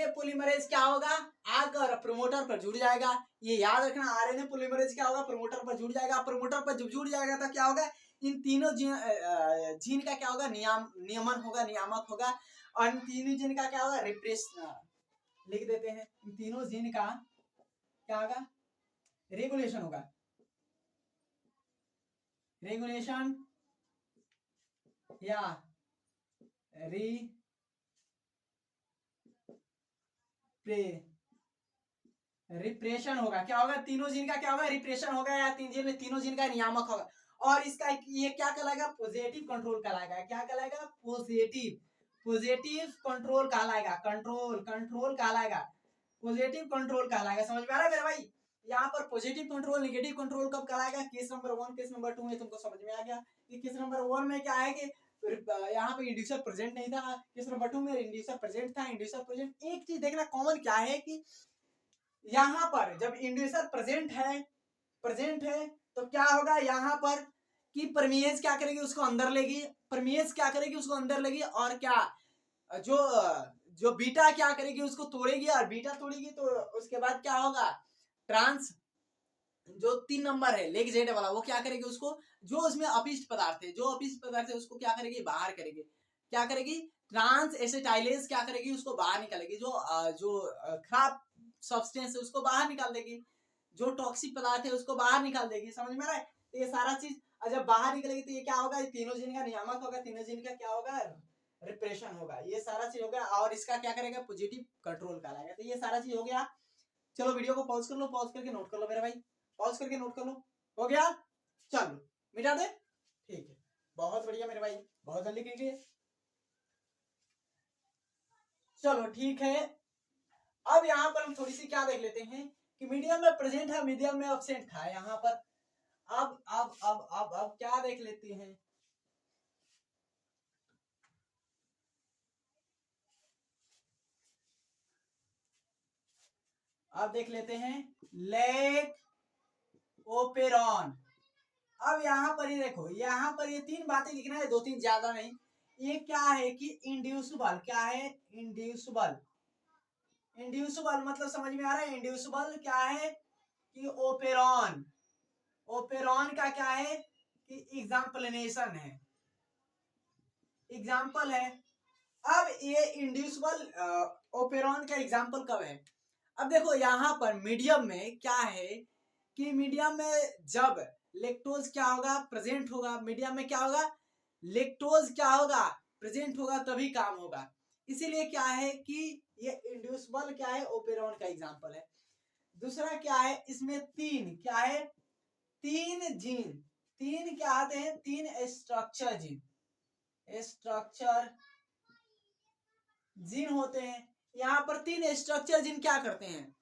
पॉलीमरेज क्या होगा, आकर प्रमोटर पर जुड़ जाएगा। ये याद रखना, आरएनए पॉलीमरेज क्या होगा, प्रमोटर पर जुड़ जाएगा। प्रमोटर पर जब जुड़ जाएगा तो क्या होगा, इन तीनों जीन का क्या होगा, नियमन होगा, नियामक होगा। और इन तीनों जीन का क्या होगा, रिप्रेस लिख देते हैं। इन तीनों जीन का क्या होगा, रेगुलेशन होगा, रेगुलेशन या रिप्रेशन होगा। क्या होगा, तीनों जीन का क्या होगा, रिप्रेशन होगा, या तीनों जीन का नियामक होगा। और इसका ये क्या कहलाएगा, पॉजिटिव कंट्रोल कहलाएगा। क्या कहलाएगा, पॉजिटिव कंट्रोल कहलाएगा, कंट्रोल कहलाएगा, पॉजिटिव कंट्रोल कहलाएगा। समझ में आ रहा है मेरे भाई, यहाँ पर पॉजिटिव कंट्रोल नेगेटिव कंट्रोल कब कहलाएगा, केस नंबर 1 केस नंबर 2 में तुमको समझ में आ गया कि केस नंबर 1 में क्या है कि यहाँ पे इंड्यूसर प्रेजेंट नहीं था, केस नंबर 2 में इंड्यूसर प्रेजेंट था। इंड्यूसर प्रेजेंट, एक चीज देखना कॉमन क्या है कि यहाँ पर जब इंड्यूसर प्रेजेंट है तो क्या होगा, यहाँ पर कि परमीएज क्या करेगी, उसको अंदर लेगी, परमीएज क्या करेगी, उसको अंदर लेगी। और क्या जो जो बीटा क्या करेगी, उसको तोड़ेगी, और बीटा तोड़ेगी तो उसके बाद क्या होगा, ट्रांस जो 3 नंबर है लेग जेड वाला, वो क्या करेगी, उसको जो उसमें अपिष्ट पदार्थ है उसको क्या करेगी, बाहर करेगी। क्या करेगी, ट्रांस एसिटाइलेज क्या करेगी, उसको बाहर निकालेगी। जो खराब सब्सटेंस है उसको बाहर निकाल देगी, जो टॉक्सिक पदार्थ है उसको बाहर निकाल देगी। समझ में आ रहा है, तो ये सारा चीज जब बाहर निकलेगी तो ये क्या होगा, तीनों जीन का नियामक होगा, तीनों जीन का क्या होगा, रिप्रेशन होगा। ये सारा चीज हो गया। और इसका क्या करेगा, पॉजिटिव कंट्रोल कहलाएगा। तो ये सारा चीज हो गया। चलो वीडियो को पॉज कर लो, पॉज करके नोट कर लो मेरे भाई, पॉज करके नोट कर लो। हो गया, चलो मिटा दे, ठीक है, बहुत बढ़िया मेरे भाई, बहुत जल्दी कीजिए। चलो ठीक है, अब यहाँ पर हम थोड़ी सी क्या देख लेते हैं कि मीडियम में प्रेजेंट है, मीडियम में एब्सेंट था यहाँ पर। अब क्या देख लेते हैं, अब देख लेते हैं लेक ओपेरॉन। अब यहाँ पर ही देखो, यहाँ पर ये 3 बातें लिखना है, 2-3 ज्यादा नहीं। ये क्या है कि इंड्यूसिबल, क्या है, इंड्यूसिबल मतलब समझ में आ रहा है, इंड्यूसिबल क्या है कि ओपेरॉन का क्या है कि एग्जाम्पलिनेशन है, एग्जाम्पल है। अब ये इंड्यूसिबल ओपेरॉन का एग्जाम्पल कब है, अब देखो यहाँ पर मीडियम में क्या है कि मीडियम में जब लेक्टोज क्या होगा, प्रेजेंट होगा, मीडियम में क्या होगा, लेक्टोज क्या होगा, प्रेजेंट होगा, तभी काम होगा। इसीलिए क्या है कि ये इंड्यूसिबल क्या है, ओपेरॉन का एग्जाम्पल है। दूसरा क्या है, इसमें 3 क्या है, 3 जीन, 3 क्या आते हैं, 3 स्ट्रक्चर जीन होते हैं। यहाँ पर 3 स्ट्रक्चर जीन क्या करते हैं,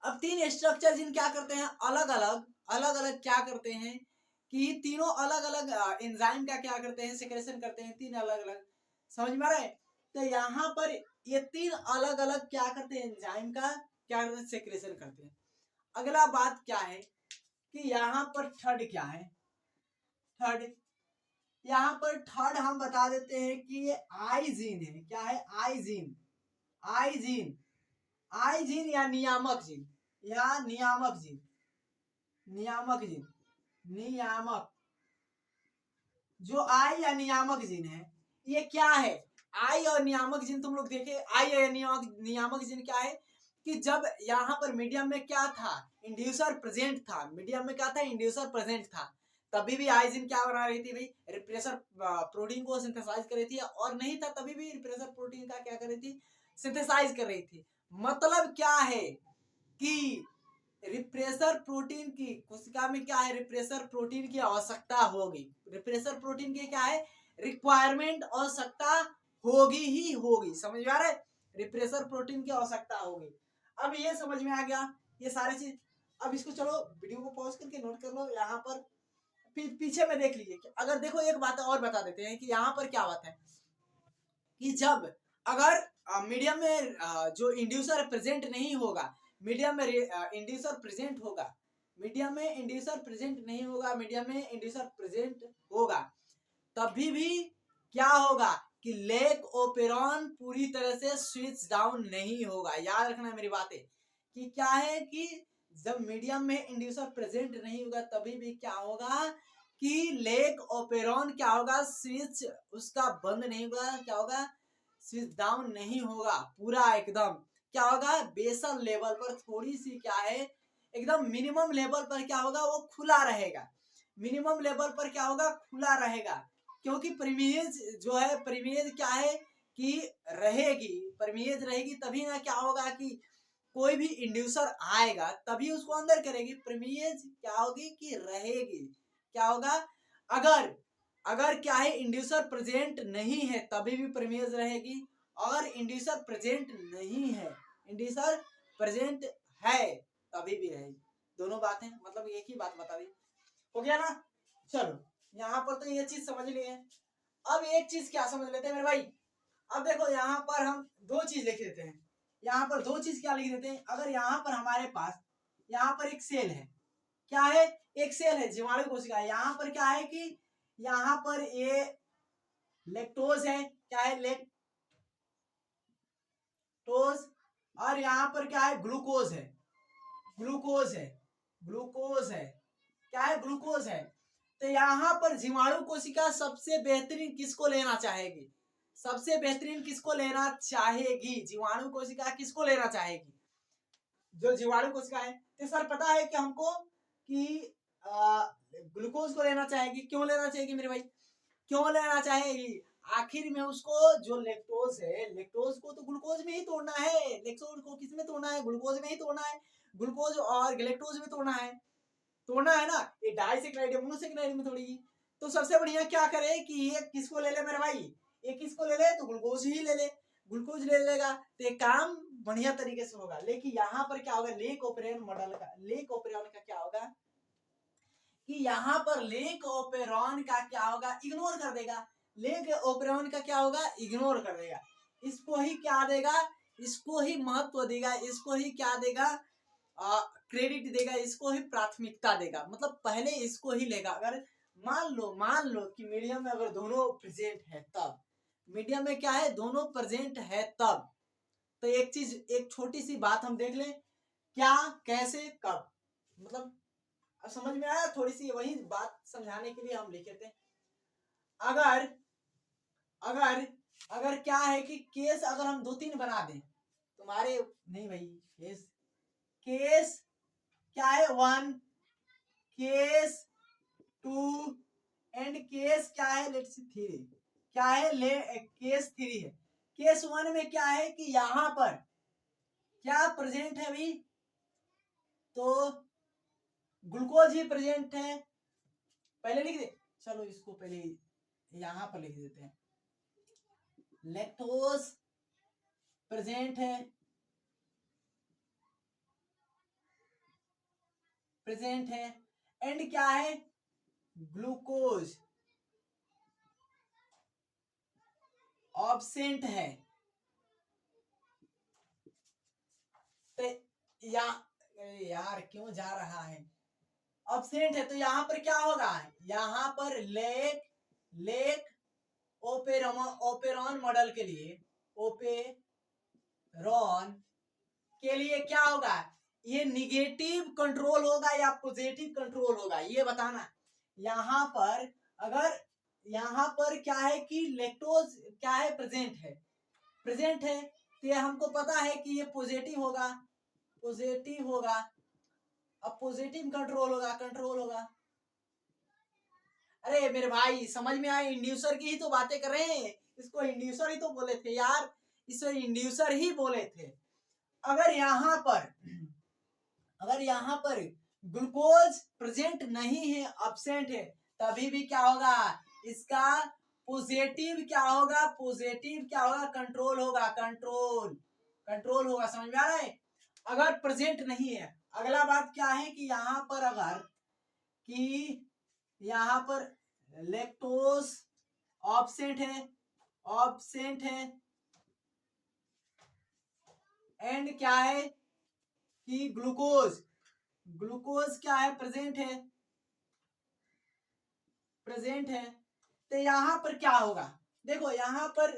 अब 3 स्ट्रक्चर जीन क्या करते हैं, अलग अलग क्या करते हैं कि तीनों अलग अलग एंजाइम का क्या करते हैं, सेक्रेशन करते हैं, 3 अलग अलग। समझ में आ रहा है, तो यहाँ पर ये 3 अलग अलग क्या करते हैं, एंजाइम का क्या करते हैं, सेक्रेशन करते हैं। अगला बात क्या है कि यहाँ पर थर्ड क्या है, थर्ड यहाँ पर थर्ड हम बता देते हैं कि ये आइजीन है। क्या है, आइजीन या नियामक जीन, या नियामक जो आई या नियामक जीन है, ये क्या है, आई और नियामक जीन तुम लोग देखे, आई या नियामक जीन क्या है कि जब यहाँ पर मीडियम में क्या था, इंड्यूसर प्रेजेंट था, मीडियम में क्या था, इंड्यूसर प्रेजेंट था, तभी भी आइजिन क्या बना रही थी भाई, रिप्रेसर प्रोटीन को सिंथेसाइज कर रही थी, और नहीं था तभी भी रिप्रेसर प्रोटीन का क्या कर रही थी, सिंथेसाइज कर रही थी। मतलब क्या है कि रिप्रेसर प्रोटीन की कोशिका में क्या है, रिप्रेसर प्रोटीन की आवश्यकता होगी, रिप्रेसर प्रोटीन की क्या है, रिक्वायरमेंट, आवश्यकता होगी ही होगी। समझ में आ रहा है, रिप्रेसर प्रोटीन की आवश्यकता होगी। अब ये समझ में आ गया ये सारी चीज। अब इसको चलो वीडियो को पॉज करके नोट कर लो, यहाँ पर पीछे में देख लीजिए। अगर देखो एक बात और बता देते हैं कि यहाँ पर क्या बात है कि जब अगर मीडियम में जो इंड्यूसर प्रेजेंट नहीं होगा, मीडियम में इंड्यूसर प्रेजेंट होगा, मीडियम में इंड्यूसर प्रेजेंट नहीं होगा, मीडियम में इंड्यूसर प्रेजेंट होगा, तभी भी क्या होगा कि लेक ओपेरॉन पूरी तरह से स्विच डाउन नहीं होगा। याद रखना मेरी बातें कि क्या है कि जब मीडियम में इंड्यूसर प्रेजेंट नहीं होगा तभी भी क्या होगा कि लेक ओपेरॉन क्या होगा, स्विच उसका बंद नहीं होगा, क्या होगा, स्विच डाउन नहीं होगा, पूरा एकदम क्या होगा, बेसल लेवल पर थोड़ी सी क्या है, एकदम मिनिमम लेवल पर क्या होगा, वो खुला रहेगा, मिनिमम लेवल पर क्या होगा, खुला रहेगा। क्योंकि प्रीमियज जो है, प्रीमियज क्या है कि रहेगी, प्रीमियज रहेगी तभी ना क्या होगा कि कोई भी इंड्यूसर आएगा तभी उसको अंदर करेगी, प्रीमियज क्या होगी कि रहेगी, क्या होगा, अगर अगर क्या है इंड्यूसर प्रेजेंट नहीं है तभी भी प्रीमियज रहेगी, और इंड्यूसर प्रेजेंट नहीं है, इंड्यूसर प्रेजेंट है तभी भी रहेगी। दोनों बातें मतलब एक ही बात बता दी, हो गया ना। चलो यहाँ पर तो ये चीज समझ लिए। अब एक चीज क्या समझ लेते हैं मेरे भाई, अब देखो यहाँ पर हम दो चीज लिख देते हैं, यहाँ पर दो चीज क्या लिख देते हैं, अगर यहाँ पर हमारे पास यहाँ पर एक सेल है, क्या है, एक सेल है जीवाणु कोशिका, यहाँ पर क्या है कि यहाँ पर ये लेक्टोज है, क्या है, लेक्टोज, और यहाँ पर क्या है, ग्लूकोज है, ग्लूकोज है, ग्लूकोज है, क्या है, ग्लूकोज है। तो यहाँ पर जीवाणु कोशिका सबसे बेहतरीन किसको लेना चाहेगी, सबसे बेहतरीन किसको लेना चाहेगी, जीवाणु कोशिका किसको लेना चाहेगी, जो जीवाणु कोशिका है। तो सर पता है कि हमको कि ग्लूकोज को लेना चाहेगी, क्यों लेना चाहेगी मेरे भाई, क्यों लेना चाहेगी, आखिर में उसको जो लेक्टोज है, लेक्टोज को तो ग्लूकोज में ही तोड़ना है, लेक्टोज को किस में तोड़ना है, ग्लूकोज में ही तोड़ना है, ग्लूकोज और ग्लेक्टोज में तोड़ना है ना, ये डाइसेक्राइड मोनोसेक्राइड में तोड़ेगी। तो सबसे बढ़िया क्या करे कि ये किसको ले ले मेरे भाई, ये किसको ले ले, तो ग्लूकोज ही ले ले, ग्लूकोज ले लेगा तो एक काम बढ़िया तरीके से होगा। लेकिन यहाँ पर क्या होगा, लेक ओपेरॉन मॉडल का, लेक ओपेरॉन का क्या होगा कि यहाँ पर लेक ओपेरॉन का क्या होगा, इग्नोर कर देगा, लेक ओपेरॉन का क्या होगा, इग्नोर कर देगा, इसको ही क्या देगा, इसको ही महत्व देगा, इसको ही क्या देगा, क्रेडिट देगा, इसको ही प्राथमिकता देगा, मतलब पहले इसको ही लेगा। अगर मान लो कि मीडियम में अगर दोनों प्रेजेंट है तब, मीडियम में क्या है, दोनों प्रेजेंट है तब, तो एक चीज, एक छोटी सी बात हम देख लें, क्या, कैसे, कब, मतलब अब समझ में आया, थोड़ी सी वही बात समझाने के लिए हम लिखे थे। अगर अगर अगर क्या है कि केस अगर हम 2-3 बना दें तुम्हारे, नहीं भाई, केस क्या है, 1, केस 2 एंड केस क्या है, लेट्स सी 3, क्या है, केस 3 है। केस 1 में क्या है कि यहां पर क्या प्रेजेंट है अभी, तो ग्लूकोज ही प्रेजेंट है, पहले लिख दे, चलो इसको पहले यहां पर लिख देते हैं, लैक्टोज प्रेजेंट है, प्रेजेंट है, एंड क्या है, ग्लूकोज ऑब्सेंट है। तो यार क्यों जा रहा है, ऑब्सेंट है, तो यहां पर क्या होगा, यहां पर लेक ओपेरॉन मॉडल के लिए, ओपेरॉन के लिए क्या होगा, ये निगेटिव कंट्रोल होगा या पॉजिटिव कंट्रोल होगा, ये बताना। यहां पर अगर यहां पर क्या है कि लैक्टोज क्या है, प्रेजेंट है, प्रेजेंट है, तो ये हमको पता है कि ये पॉजिटिव होगा, पॉजिटिव होगा, अब पॉजिटिव कंट्रोल होगा। अरे मेरे भाई समझ में आए, इंड्यूसर की ही तो बातें कर रहे हैं, इसको इंड्यूसर ही तो बोले थे यार, इसको इंड्यूसर ही बोले थे। अगर यहाँ पर ग्लूकोज प्रेजेंट नहीं है, एब्सेंट है, तभी भी क्या होगा, इसका पॉजिटिव क्या होगा, पॉजिटिव क्या होगा, कंट्रोल होगा, कंट्रोल होगा, समझ में आ रहा है। अगर प्रेजेंट नहीं है, अगला बात क्या है कि यहाँ पर अगर कि यहाँ पर लैक्टोज ऑब्सेंट है एंड क्या है कि ग्लूकोज ग्लूकोज क्या है, प्रेजेंट है, प्रेजेंट है। तो यहां पर क्या होगा, देखो यहां पर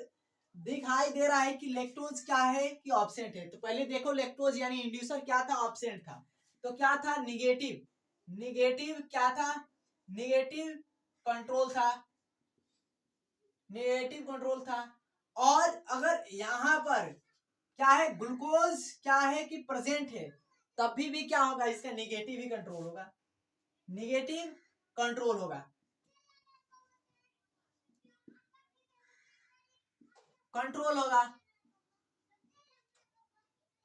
दिखाई दे रहा है कि लैक्टोज क्या है कि ऑब्सेंट है। तो पहले देखो लैक्टोज यानी इंड्यूसर क्या था, ऑब्सेंट था। तो क्या था, निगेटिव, निगेटिव क्या था, निगेटिव कंट्रोल था, निगेटिव कंट्रोल था। और अगर यहां पर क्या है, ग्लूकोज क्या है कि प्रेजेंट है, तब भी क्या होगा, इसका निगेटिव ही कंट्रोल होगा, निगेटिव कंट्रोल होगा, कंट्रोल होगा।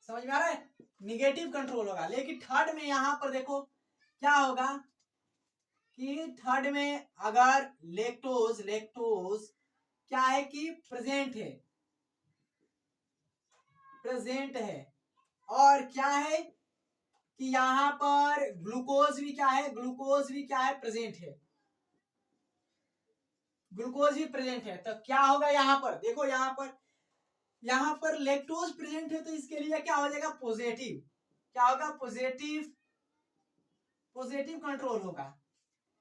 समझ में आ रहा है, निगेटिव कंट्रोल होगा। लेकिन थर्ड में यहां पर देखो क्या होगा कि थर्ड में अगर लैक्टोज, लैक्टोज क्या है कि प्रेजेंट है, प्रेजेंट है। और क्या है कि यहां पर ग्लूकोज भी क्या है, ग्लूकोज भी क्या है, प्रेजेंट है, ग्लूकोज भी प्रेजेंट है। तो क्या होगा यहां पर, देखो यहां पर लैक्टोज प्रेजेंट है, तो इसके लिए क्या हो जाएगा, पॉजिटिव, क्या होगा, पॉजिटिव, पॉजिटिव कंट्रोल होगा।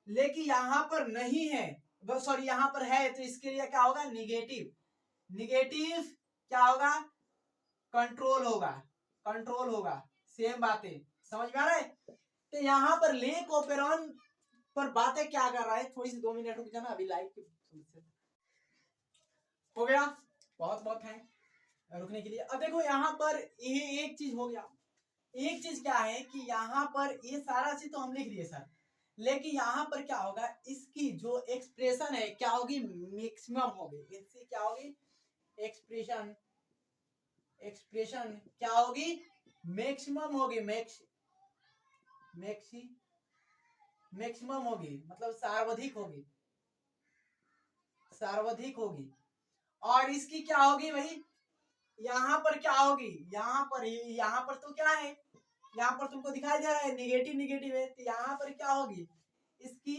लेकिन यहां पर नहीं है, सॉरी यहां पर है, तो इसके लिए क्या होगा, निगेटिव, निगेटिव क्या होगा, कंट्रोल होगा, कंट्रोल होगा। सेम बातें समझ में आ रहा है। तो यहाँ पर लेक ओपेरॉन पर बातें क्या कर रहा है, थोड़ी सी 2 मिनट रुक जाना, अभी लाइव की समस्या हो गया, बहुत बहुत है रुकने के लिए। अब देखो यहाँ पर ये एक चीज हो गया, एक चीज क्या है कि यहाँ पर ये सारा चीज तो हम लिख दिए सर, लेकिन यहाँ पर क्या होगा, इसकी जो एक्सप्रेशन है क्या होगी, मैक्सिमम होगी, इससे क्या होगी, एक्सप्रेशन, एक्सप्रेशन क्या होगी, मैक्सिमम होगी, मैक्सिमम होगी, मतलब सर्वाधिक होगी, सर्वाधिक होगी। और इसकी क्या होगी भाई, यहाँ पर क्या होगी, यहाँ पर तो क्या है, यहाँ पर तुमको दिखाई दे रहा है निगेटिव, निगेटिव है। तो यहाँ पर क्या होगी, इसकी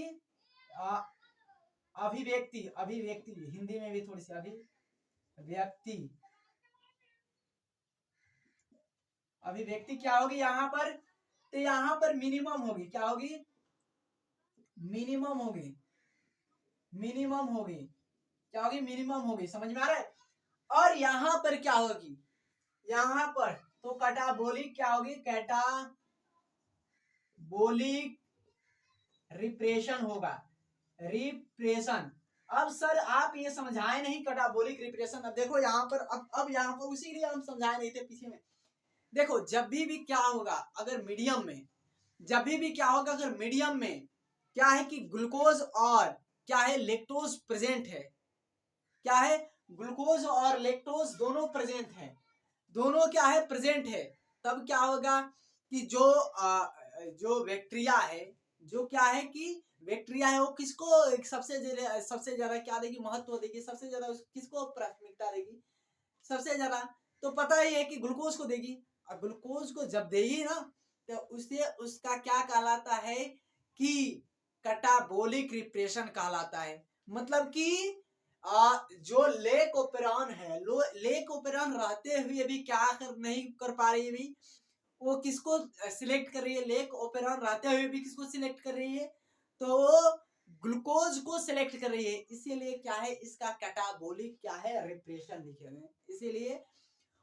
अभिव्यक्ति, अभिव्यक्ति हिंदी में भी थोड़ी सी अभिव्यक्ति, अभिव्यक्ति क्या होगी यहाँ पर, तो यहाँ पर मिनिमम होगी, क्या होगी, मिनिमम होगी, मिनिमम होगी, क्या होगी, मिनिमम होगी। समझ में आ रहा है। और यहां पर क्या होगी, यहां पर तो कैटाबोलिक क्या होगी, कैटाबोलिक रिप्रेशन होगा, रिप्रेशन। अब सर आप ये समझाए नहीं कैटाबोलिक रिप्रेशन। अब देखो यहाँ पर, अब यहाँ पर उसी हम समझाए नहीं थे पीछे में। देखो जब भी क्या होगा, अगर मीडियम में, जब भी क्या होगा, अगर मीडियम में क्या है कि ग्लूकोज और क्या है, लैक्टोज प्रेजेंट है, क्या है, ग्लूकोज और लैक्टोज दोनों प्रेजेंट है, दोनों क्या है, प्रेजेंट है। तब क्या होगा कि जो बैक्टीरिया है, जो क्या है कि बैक्टीरिया है, वो किसको सबसे ज्यादा क्या देगी, महत्व देगी, सबसे ज्यादा किसको प्राथमिकता देगी, सबसे ज्यादा तो पता ही है कि ग्लूकोज को देगी। और ग्लूकोज को जब देगी ना, तो उसे उसका क्या कहलाता है कि कैटाबोलिक रिप्रेशन कहलाता है। मतलब कि जो लेक ओपेरॉन है, लेक ओपेरॉन रहते हुए भी क्या नहीं कर पा रही है भी, वो किसको सिलेक्ट कर रही है, लेक ओपेरॉन रहते हुए भी किसको सिलेक्ट कर रही है, तो वो ग्लूकोज को सिलेक्ट कर रही है। इसीलिए क्या है, इसका कैटाबोलिक क्या है, रिप्रेशन लिखे हुए, इसीलिए।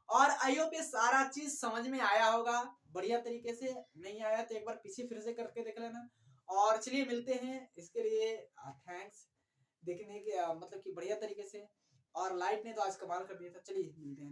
और आइयो पे सारा चीज समझ में आया होगा बढ़िया तरीके से, नहीं आया तो एक बार पीछे फिर से करके देख लेना। और चलिए मिलते हैं, इसके लिए थैंक्स देखने के, मतलब कि बढ़िया तरीके से। और लाइट ने तो आज कमाल कर दिया था। चलिए मिलते हैं।